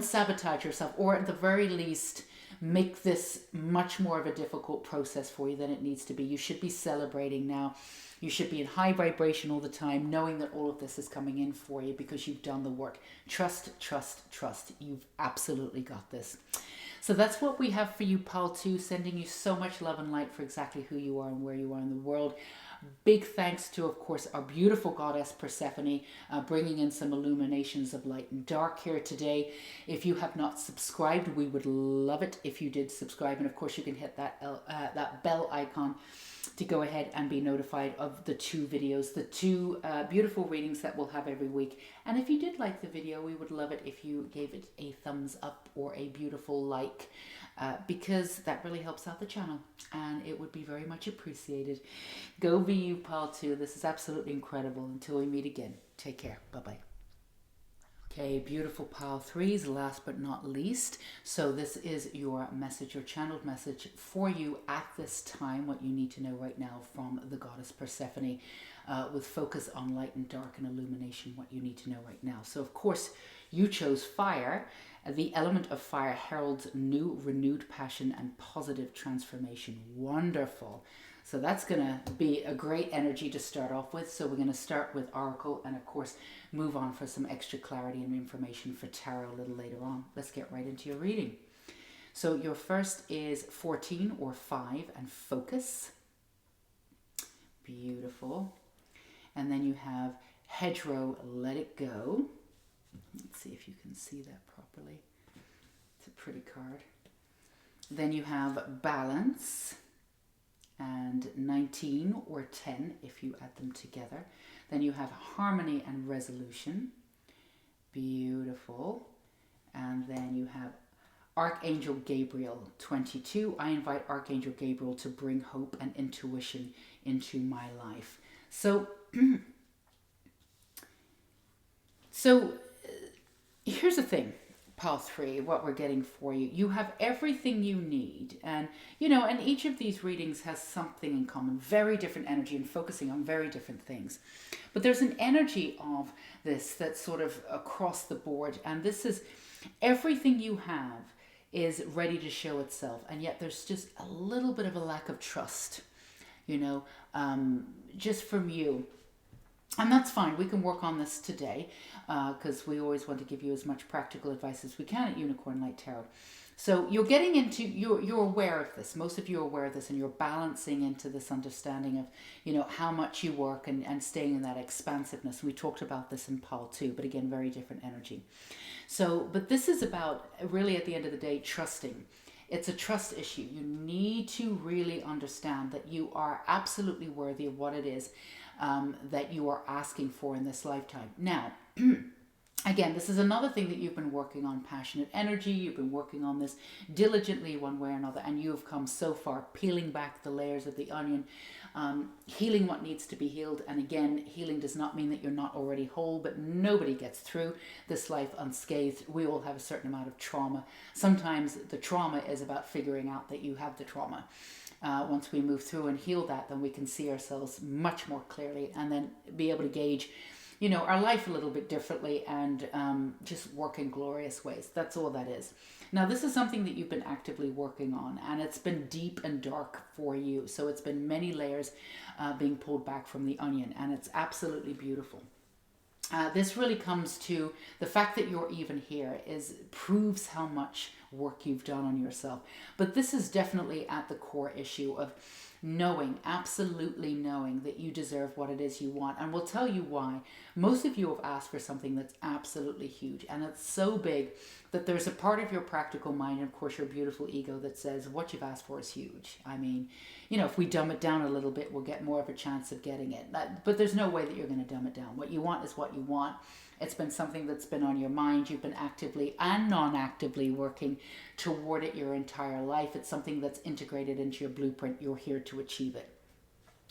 sabotage yourself, or at the very least, make this much more of a difficult process for you than it needs to be. You should be celebrating now. You should be in high vibration all the time, knowing that all of this is coming in for you because you've done the work. Trust, trust, trust. You've absolutely got this. So that's what we have for you, Pal 2, sending you so much love and light for exactly who you are and where you are in the world. Big thanks to, of course, our beautiful goddess Persephone, bringing in some illuminations of light and dark here today. If you have not subscribed, we would love it if you did subscribe. And of course, you can hit that bell icon to go ahead and be notified of the 2 videos, the 2 beautiful readings that we'll have every week. And if you did like the video, we would love it if you gave it a thumbs up or a beautiful like, because that really helps out the channel and it would be very much appreciated. Go be you, Pal 2. This is absolutely incredible. Until we meet again, take care. Bye-bye. Okay, beautiful Pal 3s, last but not least. So this is your message, your channeled message for you at this time, what you need to know right now from the Goddess Persephone, with focus on light and dark and illumination, what you need to know right now. So of course, you chose fire. The element of fire heralds new, renewed passion and positive transformation. Wonderful. So that's going to be a great energy to start off with. So we're going to start with Oracle and, of course, move on for some extra clarity and information for Tarot a little later on. Let's get right into your reading. So your first is 14 or 5 and focus. Beautiful. And then you have Hedgerow, let it go. Let's see if you can see that properly. It's a pretty card. Then you have Balance. And 19 or 10 if you add them together. Then you have Harmony and Resolution. Beautiful. And then you have Archangel Gabriel, 22. I invite Archangel Gabriel to bring hope and intuition into my life. So, here's the thing. Pal 3, what we're getting for you. You have everything you need. And, and each of these readings has something in common. Very different energy and focusing on very different things. But there's an energy of this that's sort of across the board. And this is everything you have is ready to show itself. And yet there's just a little bit of a lack of trust, just from you. And that's fine. We can work on this today because we always want to give you as much practical advice as we can at Unicorn Light Tarot. So you're getting into, you're aware of this. Most of you are aware of this, and you're balancing into this understanding of, how much you work and staying in that expansiveness. We talked about this in Pal 2, but again, very different energy. So, but this is about really at the end of the day, trusting. It's a trust issue. You need to really understand that you are absolutely worthy of what it is that you are asking for in this lifetime. Now, again, this is another thing that you've been working on, passionate energy. You've been working on this diligently one way or another, and you have come so far, peeling back the layers of the onion, healing what needs to be healed. And again, healing does not mean that you're not already whole, but nobody gets through this life unscathed. We all have a certain amount of trauma. Sometimes the trauma is about figuring out that you have the trauma. Once we move through and heal that, then we can see ourselves much more clearly and then be able to gauge, our life a little bit differently and just work in glorious ways. That's all that is. Now, this is something that you've been actively working on, and it's been deep and dark for you. So it's been many layers being pulled back from the onion, and it's absolutely beautiful. This really comes to the fact that you're even here proves how much work you've done on yourself. But this is definitely at the core issue of Absolutely knowing that you deserve what it is you want. And we'll tell you why. Most of you have asked for something that's absolutely huge, and it's so big that there's a part of your practical mind, and of course your beautiful ego, that says what you've asked for is huge. I mean, if we dumb it down a little bit, we'll get more of a chance of getting it. But there's no way that you're going to dumb it down. What you want is what you want. It's been something that's been on your mind. You've been actively and non-actively working toward it your entire life. It's something that's integrated into your blueprint. You're here to achieve it.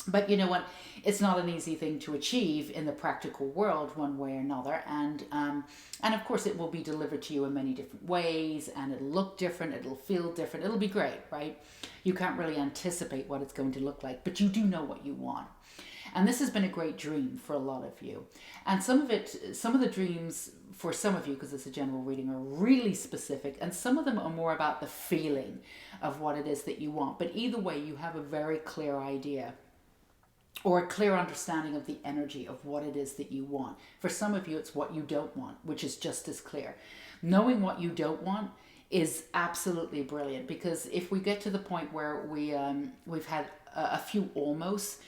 But you know what? It's not an easy thing to achieve in the practical world, one way or another. And of course, it will be delivered to you in many different ways, and it'll look different. It'll feel different. It'll be great, right? You can't really anticipate what it's going to look like, but you do know what you want. And this has been a great dream for a lot of you. And some of the dreams for some of you, because it's a general reading, are really specific. And some of them are more about the feeling of what it is that you want. But either way, you have a very clear idea or a clear understanding of the energy of what it is that you want. For some of you, it's what you don't want, which is just as clear. Knowing what you don't want is absolutely brilliant, because if we get to the point where we've had a few almost,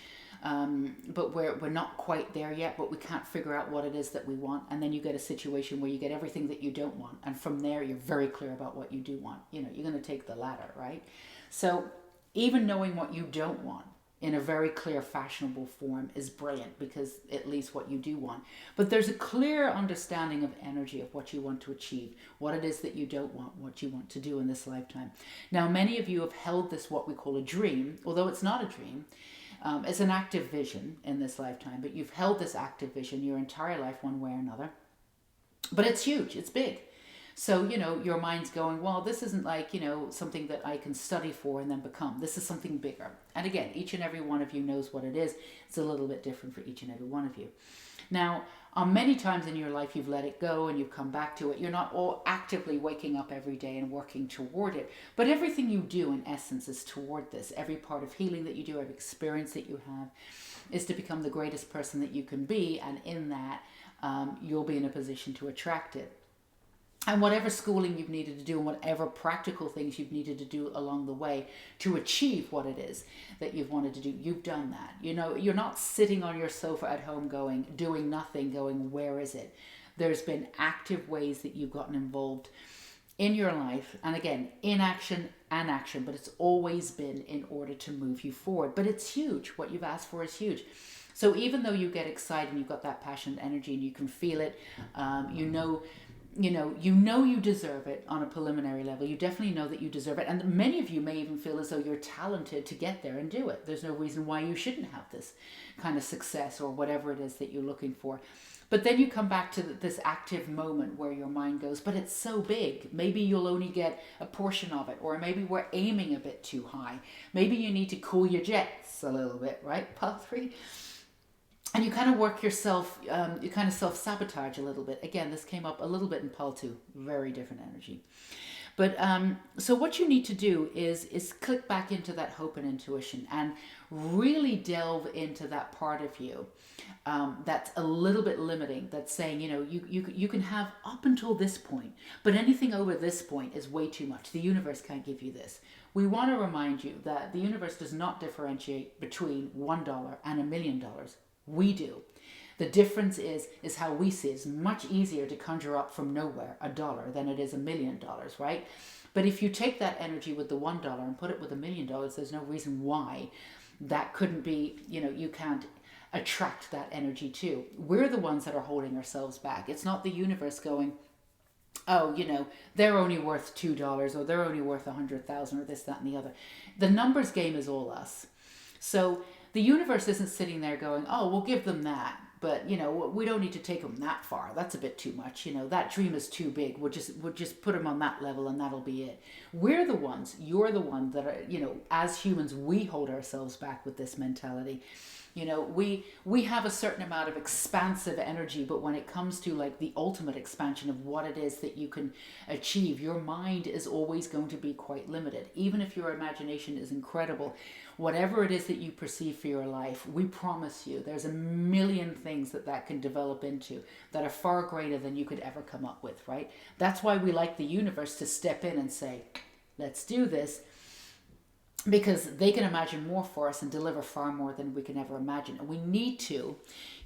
but we're not quite there yet, but we can't figure out what it is that we want, and then you get a situation where you get everything that you don't want, and from there you're very clear about what you do want. You're going to take the latter, right? So even knowing what you don't want in a very clear, fashionable form is brilliant, because it leaves what you do want. But there's a clear understanding of energy of what you want to achieve, what it is that you don't want, what you want to do in this lifetime. Now, many of you have held this, what we call a dream, although it's not a dream. It's an active vision in this lifetime, but you've held this active vision your entire life, one way or another. But it's huge, it's big. So, your mind's going, well, this isn't like, something that I can study for and then become. This is something bigger. And again, each and every one of you knows what it is. It's a little bit different for each and every one of you. Now, many times in your life, you've let it go and you've come back to it. You're not all actively waking up every day and working toward it. But everything you do, in essence, is toward this. Every part of healing that you do, every experience that you have, is to become the greatest person that you can be. And in that, you'll be in a position to attract it. And whatever schooling you've needed to do, and whatever practical things you've needed to do along the way to achieve what it is that you've wanted to do, you've done that. You're not sitting on your sofa at home doing nothing, going, where is it? There's been active ways that you've gotten involved in your life. And again, inaction and action, but it's always been in order to move you forward. But it's huge. What you've asked for is huge. So even though you get excited and you've got that passionate energy and you can feel it, you deserve it on a preliminary level. You definitely know that you deserve it. And many of you may even feel as though you're talented to get there and do it. There's no reason why you shouldn't have this kind of success or whatever it is that you're looking for. But then you come back to this active moment where your mind goes, but it's so big. Maybe you'll only get a portion of it, or maybe we're aiming a bit too high. Maybe you need to cool your jets a little bit, right? Part 3. And you kind of work yourself, you kind of self-sabotage a little bit. Again, this came up a little bit in Pal 2, very different energy. But so what you need to do is click back into that hope and intuition and really delve into that part of you that's a little bit limiting, that's saying, you can have up until this point, but anything over this point is way too much. The universe can't give you this. We want to remind you that the universe does not differentiate between $1 and $1 million. We do. The difference is how we see it. It's much easier to conjure up from nowhere $1 than it is $1 million, right? But if you take that energy with the $1 and put it with $1 million, there's no reason why that couldn't be, you can't attract that energy too. We're the ones that are holding ourselves back. It's not the universe going, oh, they're only worth $2 or they're only worth 100,000 or this, that, and the other. The numbers game is all us. So the universe isn't sitting there going, oh, we'll give them that, but we don't need to take them that far. That's a bit too much. That dream is too big. We'll just put them on that level and that'll be it. We're the ones. You're the one that are. As humans, we hold ourselves back with this mentality. We have a certain amount of expansive energy, but when it comes to like the ultimate expansion of what it is that you can achieve, your mind is always going to be quite limited. Even if your imagination is incredible, whatever it is that you perceive for your life, we promise you there's a million things that can develop into that are far greater than you could ever come up with, right? That's why we like the universe to step in and say, let's do this. because they can imagine more for us and deliver far more than we can ever imagine. And we need to,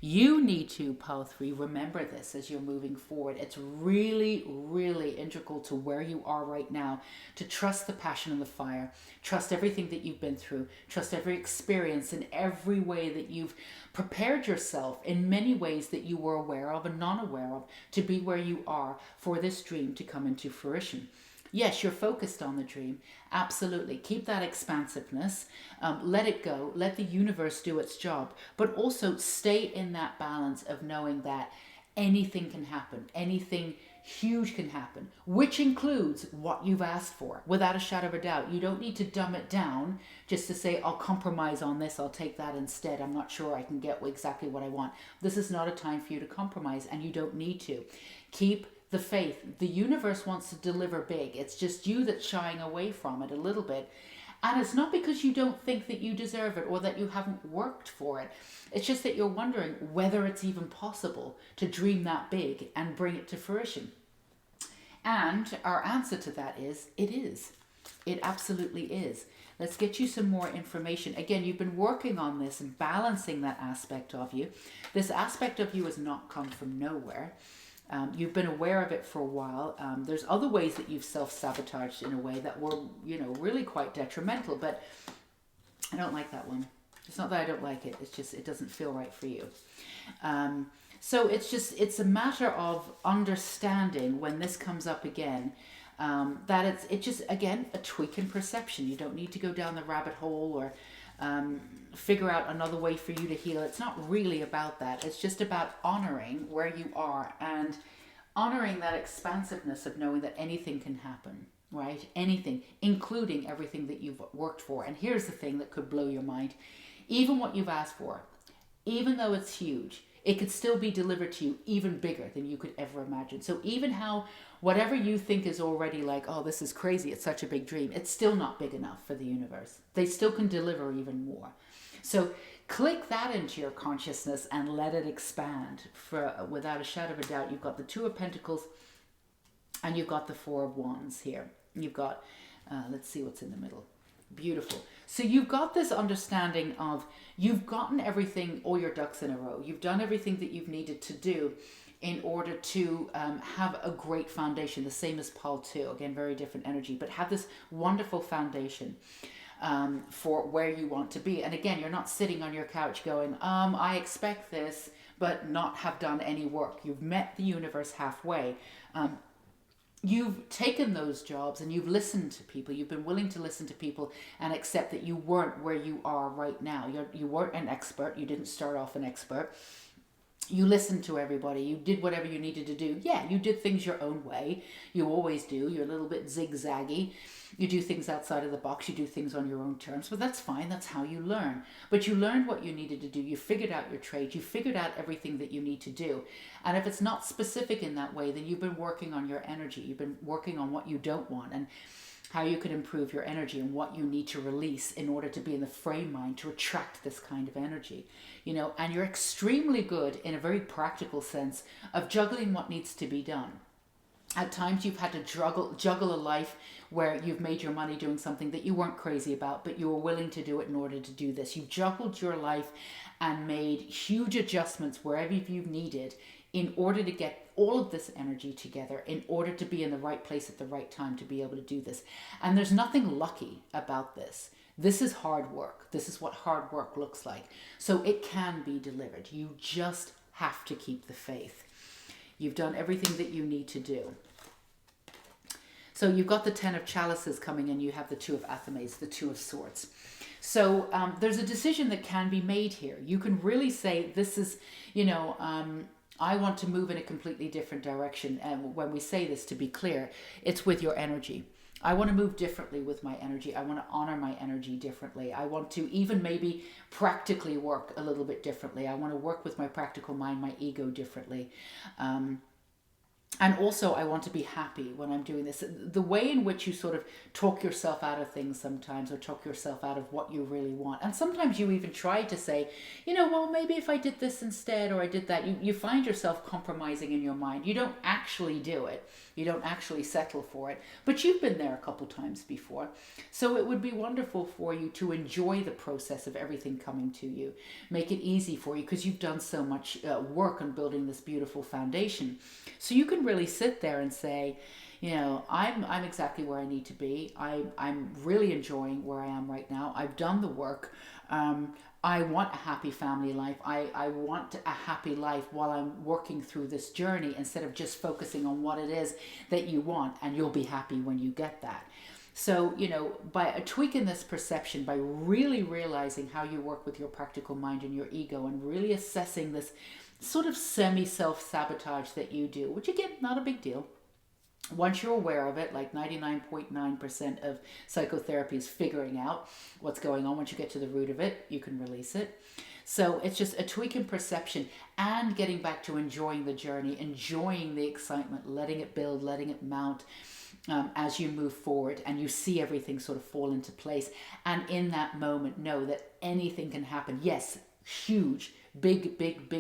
you need to, Pile 3, remember this as you're moving forward. It's really, really integral to where you are right now to trust the passion and the fire, trust everything that you've been through, trust every experience in every way that you've prepared yourself in many ways that you were aware of and non-aware of to be where you are for this dream to come into fruition. Yes, you're focused on the dream. Absolutely. Keep that expansiveness. Let it go. Let the universe do its job. But also stay in that balance of knowing that anything can happen. Anything huge can happen, which includes what you've asked for, without a shadow of a doubt. You don't need to dumb it down just to say, I'll compromise on this. I'll take that instead. I'm not sure I can get exactly what I want. This is not a time for you to compromise, and you don't need to. Keep the faith. The universe wants to deliver big. It's just you that's shying away from it a little bit. And it's not because you don't think that you deserve it or that you haven't worked for it. It's just that you're wondering whether it's even possible to dream that big and bring it to fruition. And our answer to that is, it is. It absolutely is. Let's get you some more information. Again, you've been working on this and balancing that aspect of you. This aspect of you has not come from nowhere. You've been aware of it for a while. There's other ways that you've self-sabotaged in a way that were, really quite detrimental, but I don't like that one. It's not that I don't like it. It's just, it doesn't feel right for you. So it's a matter of understanding when this comes up again, that it's just, again, a tweak in perception. You don't need to go down the rabbit hole or figure out another way for you to heal. It's not really about that. It's just about honoring where you are and honoring that expansiveness of knowing that anything can happen, right? Anything, including everything that you've worked for. And here's the thing that could blow your mind. Even what you've asked for, even though it's huge, it could still be delivered to you even bigger than you could ever imagine. So even how, whatever you think is already like, oh, this is crazy, it's such a big dream, it's still not big enough for the universe. They still can deliver even more. So click that into your consciousness and let it expand. Without a shadow of a doubt, you've got the Two of Pentacles and you've got the Four of Wands here. You've got, let's see what's in the middle. Beautiful. So you've got this understanding of, you've gotten everything, all your ducks in a row. You've done everything that you've needed to do in order to have a great foundation, the same as Pile 2. Again, very different energy, but have this wonderful foundation for where you want to be. And again, you're not sitting on your couch going, I expect this, but not have done any work. You've met the universe halfway. You've taken those jobs and you've listened to people. You've been willing to listen to people and accept that you weren't where you are right now. You weren't an expert. You didn't start off an expert. You listened to everybody. You did whatever you needed to do. Yeah, you did things your own way. You always do. You're a little bit zigzaggy. You do things outside of the box. You do things on your own terms. But that's fine. That's how you learn. But you learned what you needed to do. You figured out your trade. You figured out everything that you need to do. And if it's not specific in that way, then you've been working on your energy. You've been working on what you don't want and how you can improve your energy and what you need to release in order to be in the frame mind to attract this kind of energy. And you're extremely good in a very practical sense of juggling what needs to be done. At times you've had to juggle a life where you've made your money doing something that you weren't crazy about, but you were willing to do it in order to do this. You've juggled your life and made huge adjustments wherever you've needed in order to get all of this energy together, in order to be in the right place at the right time to be able to do this. And there's nothing lucky about this. This is hard work. This is what hard work looks like. So it can be delivered. You just have to keep the faith. You've done everything that you need to do. So you've got the Ten of Chalices coming in. You have the Two of Athames, the Two of Swords. So there's a decision that can be made here. You can really say, this is, I want to move in a completely different direction. And when we say this, to be clear, it's with your energy. I want to move differently with my energy. I want to honor my energy differently. I want to even maybe practically work a little bit differently. I want to work with my practical mind, my ego differently. And also, I want to be happy when I'm doing this. The way in which you sort of talk yourself out of things sometimes, or talk yourself out of what you really want. And sometimes you even try to say, well, maybe if I did this instead, or I did that, you find yourself compromising in your mind. You don't actually do it. You don't actually settle for it. But you've been there a couple times before. So it would be wonderful for you to enjoy the process of everything coming to you. Make it easy for you because you've done so much work on building this beautiful foundation. So you can really sit there and say, I'm exactly where I need to be. I'm really enjoying where I am right now. I've done the work. I want a happy family life. I want a happy life while I'm working through this journey, instead of just focusing on what it is that you want, and you'll be happy when you get that. So, by tweaking this perception, by really realizing how you work with your practical mind and your ego, and really assessing this sort of semi self-sabotage that you do, which again, not a big deal. Once you're aware of it, like 99.9% of psychotherapy is figuring out what's going on. Once you get to the root of it, you can release it. So it's just a tweak in perception, and getting back to enjoying the journey, enjoying the excitement, letting it build, letting it mount, as you move forward and you see everything sort of fall into place. And in that moment, know that anything can happen. Yes, huge, big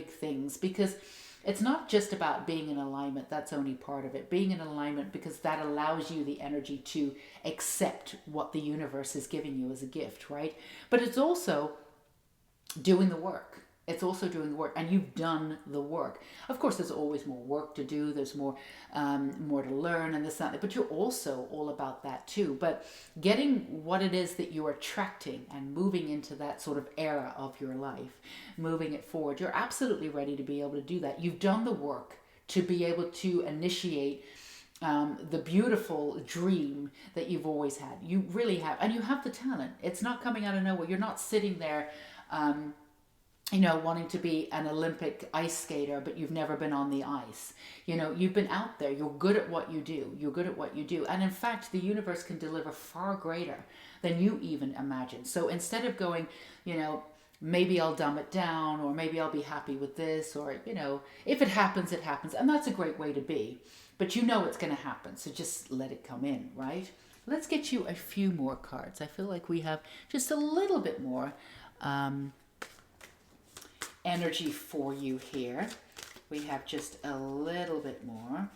things, because it's not just about being in alignment. That's only part of it. Being in alignment, because that allows you the energy to accept what the universe is giving you as a gift, right? But it's also doing the work. It's also doing the work, and you've done the work. Of course, there's always more work to do. There's more to learn, and this, that. But you're also all about that too. But getting what it is that you're attracting and moving into that sort of era of your life, moving it forward. You're absolutely ready to be able to do that. You've done the work to be able to initiate the beautiful dream that you've always had. You really have, and you have the talent. It's not coming out of nowhere. You're not sitting there. Wanting to be an Olympic ice skater, but you've never been on the ice. You've been out there. You're good at what you do. You're good at what you do. And in fact, the universe can deliver far greater than you even imagine. So instead of going, maybe I'll dumb it down, or maybe I'll be happy with this, or, if it happens, it happens. And that's a great way to be. But it's going to happen. So just let it come in, right? Let's get you a few more cards. I feel like we have just a little bit more energy for you here. We have just a little bit more.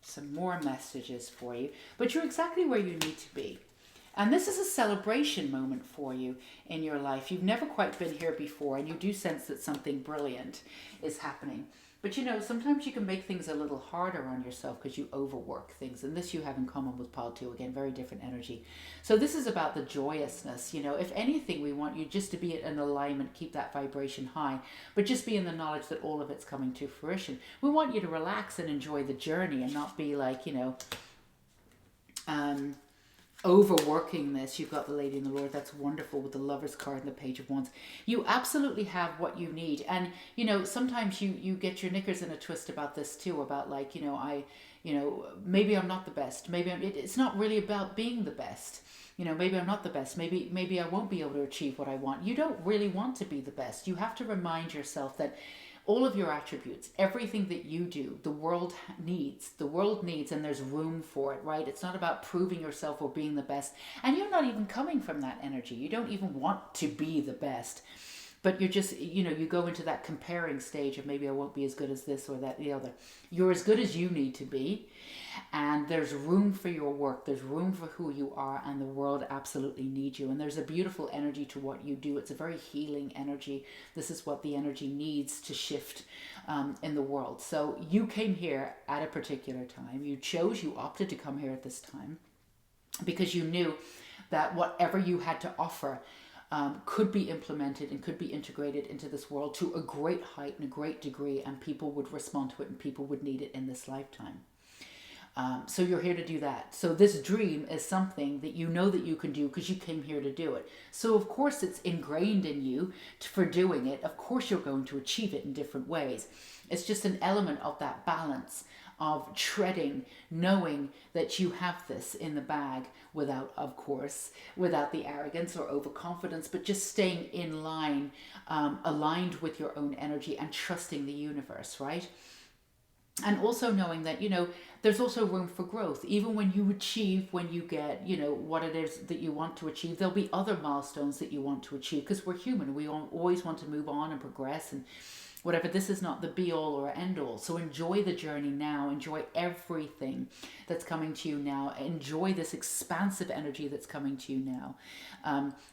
Some more messages for you. But you're exactly where you need to be. And this is a celebration moment for you in your life. You've never quite been here before, and you do sense that something brilliant is happening. But sometimes you can make things a little harder on yourself because you overwork things. And this you have in common with Pile 2. Again, very different energy. So this is about the joyousness. If anything, we want you just to be in alignment, keep that vibration high, but just be in the knowledge that all of it's coming to fruition. We want you to relax and enjoy the journey, and not be like, overworking this. You've got the Lady and the Lord. That's wonderful, with the Lover's card and the Page of Wands. You absolutely have what you need. And sometimes you get your knickers in a twist about this too, about like, maybe I'm not the best. Maybe it's not really about being the best. Maybe I'm not the best. Maybe I won't be able to achieve what I want. You don't really want to be the best. You have to remind yourself that all of your attributes, everything that you do, the world needs, and there's room for it, right? It's not about proving yourself or being the best. And you're not even coming from that energy. You don't even want to be the best. But you're just, you go into that comparing stage of, maybe I won't be as good as this or that, the other. You're as good as you need to be. And there's room for your work. There's room for who you are. And the world absolutely needs you. And there's a beautiful energy to what you do. It's a very healing energy. This is what the energy needs to shift in the world. So you came here at a particular time. You opted to come here at this time because you knew that whatever you had to offer could be implemented and could be integrated into this world to a great height and a great degree, and people would respond to it, and people would need it in this lifetime. So you're here to do that. So this dream is something that you know that you can do because you came here to do it. So of course it's ingrained in you for doing it. Of course you're going to achieve it in different ways. It's just an element of that balance of treading, knowing that you have this in the bag without, of course, without the arrogance or overconfidence, but just staying in line, aligned with your own energy and trusting the universe, right? And also knowing that, there's also room for growth. Even when you achieve, when you get, what it is that you want to achieve, there'll be other milestones that you want to achieve because we're human. We always want to move on and progress and whatever. This is not the be all or end all. So enjoy the journey now. Enjoy everything that's coming to you now. Enjoy this expansive energy that's coming to you now.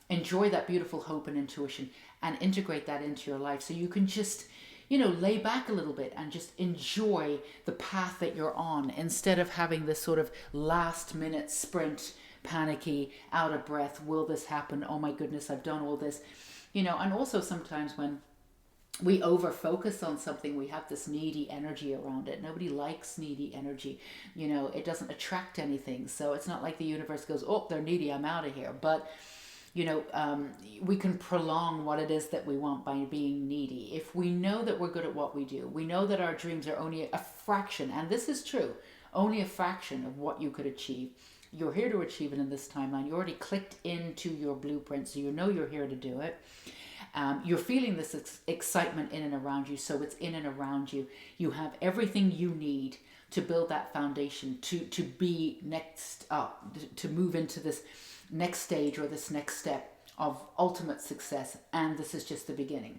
Enjoy that beautiful hope and intuition and integrate that into your life so you can just lay back a little bit and just enjoy the path that you're on instead of having this sort of last minute sprint, panicky, out of breath. Will this happen? Oh my goodness, I've done all this. And also sometimes when we over focus on something, we have this needy energy around it. Nobody likes needy energy. It doesn't attract anything. So it's not like the universe goes, oh, they're needy, I'm out of here. But we can prolong what it is that we want by being needy. If we know that we're good at what we do, we know that our dreams are only a fraction, and this is true, only a fraction of what you could achieve. You're here to achieve it in this timeline. You already clicked into your blueprint, so you know you're here to do it. You're feeling this excitement in and around you, so it's in and around you. You have everything you need to build that foundation, to be next up, to move into this next stage or this next step of ultimate success. And this is just the beginning,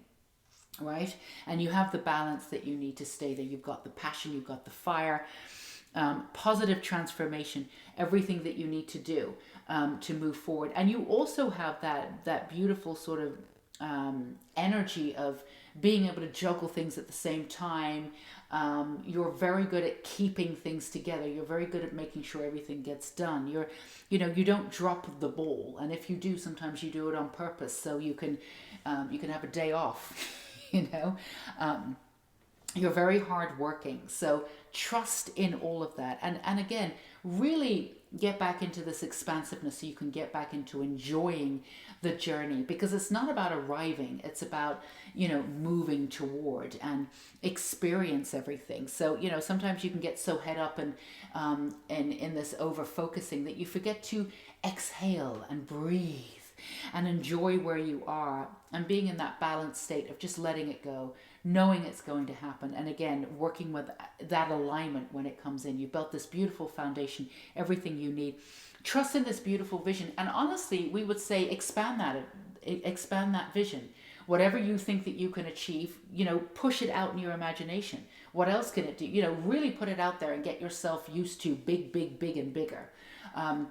right? And you have the balance that you need to stay there. You've got the passion, you've got the fire, positive transformation, everything that you need to do to move forward. And you also have that beautiful sort of energy of being able to juggle things at the same time. You're very good at keeping things together. You're very good at making sure everything gets done. You don't drop the ball, and if you do, sometimes you do it on purpose so you can have a day off. You're very hardworking, so trust in all of that, and again, really get back into this expansiveness so you can get back into enjoying the journey, because it's not about arriving, it's about moving toward and experience everything. So sometimes you can get so head up and in this over focusing that you forget to exhale and breathe and enjoy where you are and being in that balanced state of just letting it go, knowing it's going to happen. And again, working with that alignment when it comes in. You built this beautiful foundation, everything you need. Trust in this beautiful vision. And honestly, we would say expand that vision. Whatever you think that you can achieve, push it out in your imagination. What else can it do? Really put it out there and get yourself used to big, big, big and bigger. And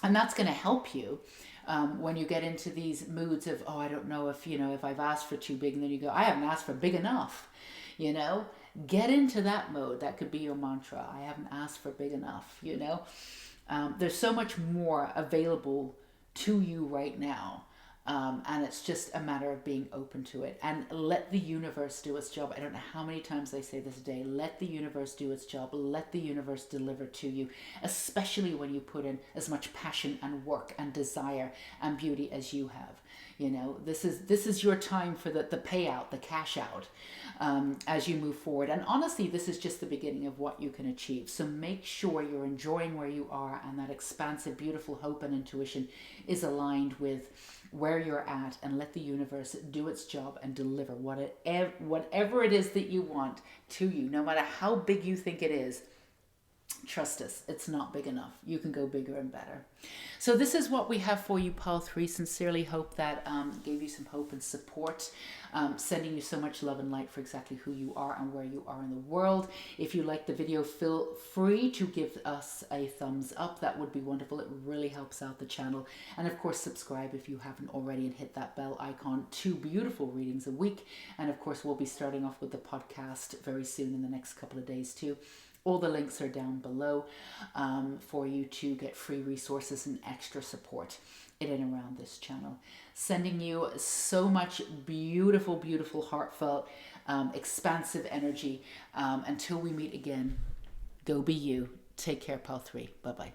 that's going to help you when you get into these moods of, oh, I don't know if I've asked for too big, and then you go, I haven't asked for big enough. Get into that mode. That could be your mantra. I haven't asked for big enough. There's so much more available to you right now. And it's just a matter of being open to it and let the universe do its job. I don't know how many times I say this a day. Let the universe do its job. Let the universe deliver to you, especially when you put in as much passion and work and desire and beauty as you have. This is your time for the payout, the cash out, as you move forward. And honestly, this is just the beginning of what you can achieve. So make sure you're enjoying where you are, and that expansive, beautiful hope and intuition is aligned with where you're at, and let the universe do its job and deliver whatever it is that you want to you, no matter how big you think it is. Trust us, it's not big enough. You can go bigger and better. So this is what we have for you, Pile 3. Sincerely hope that gave you some hope and support. Sending you so much love and light for exactly who you are and where you are in the world. If you like the video, feel free to give us a thumbs up. That would be wonderful. It really helps out the channel. And of course, subscribe if you haven't already, and hit that bell icon. 2 beautiful readings a week. And of course, we'll be starting off with the podcast very soon in the next couple of days too. All the links are down below for you to get free resources and extra support in and around this channel. Sending you so much beautiful, beautiful, heartfelt, expansive energy. Until we meet again, go be you. Take care, pal 3. Bye-bye.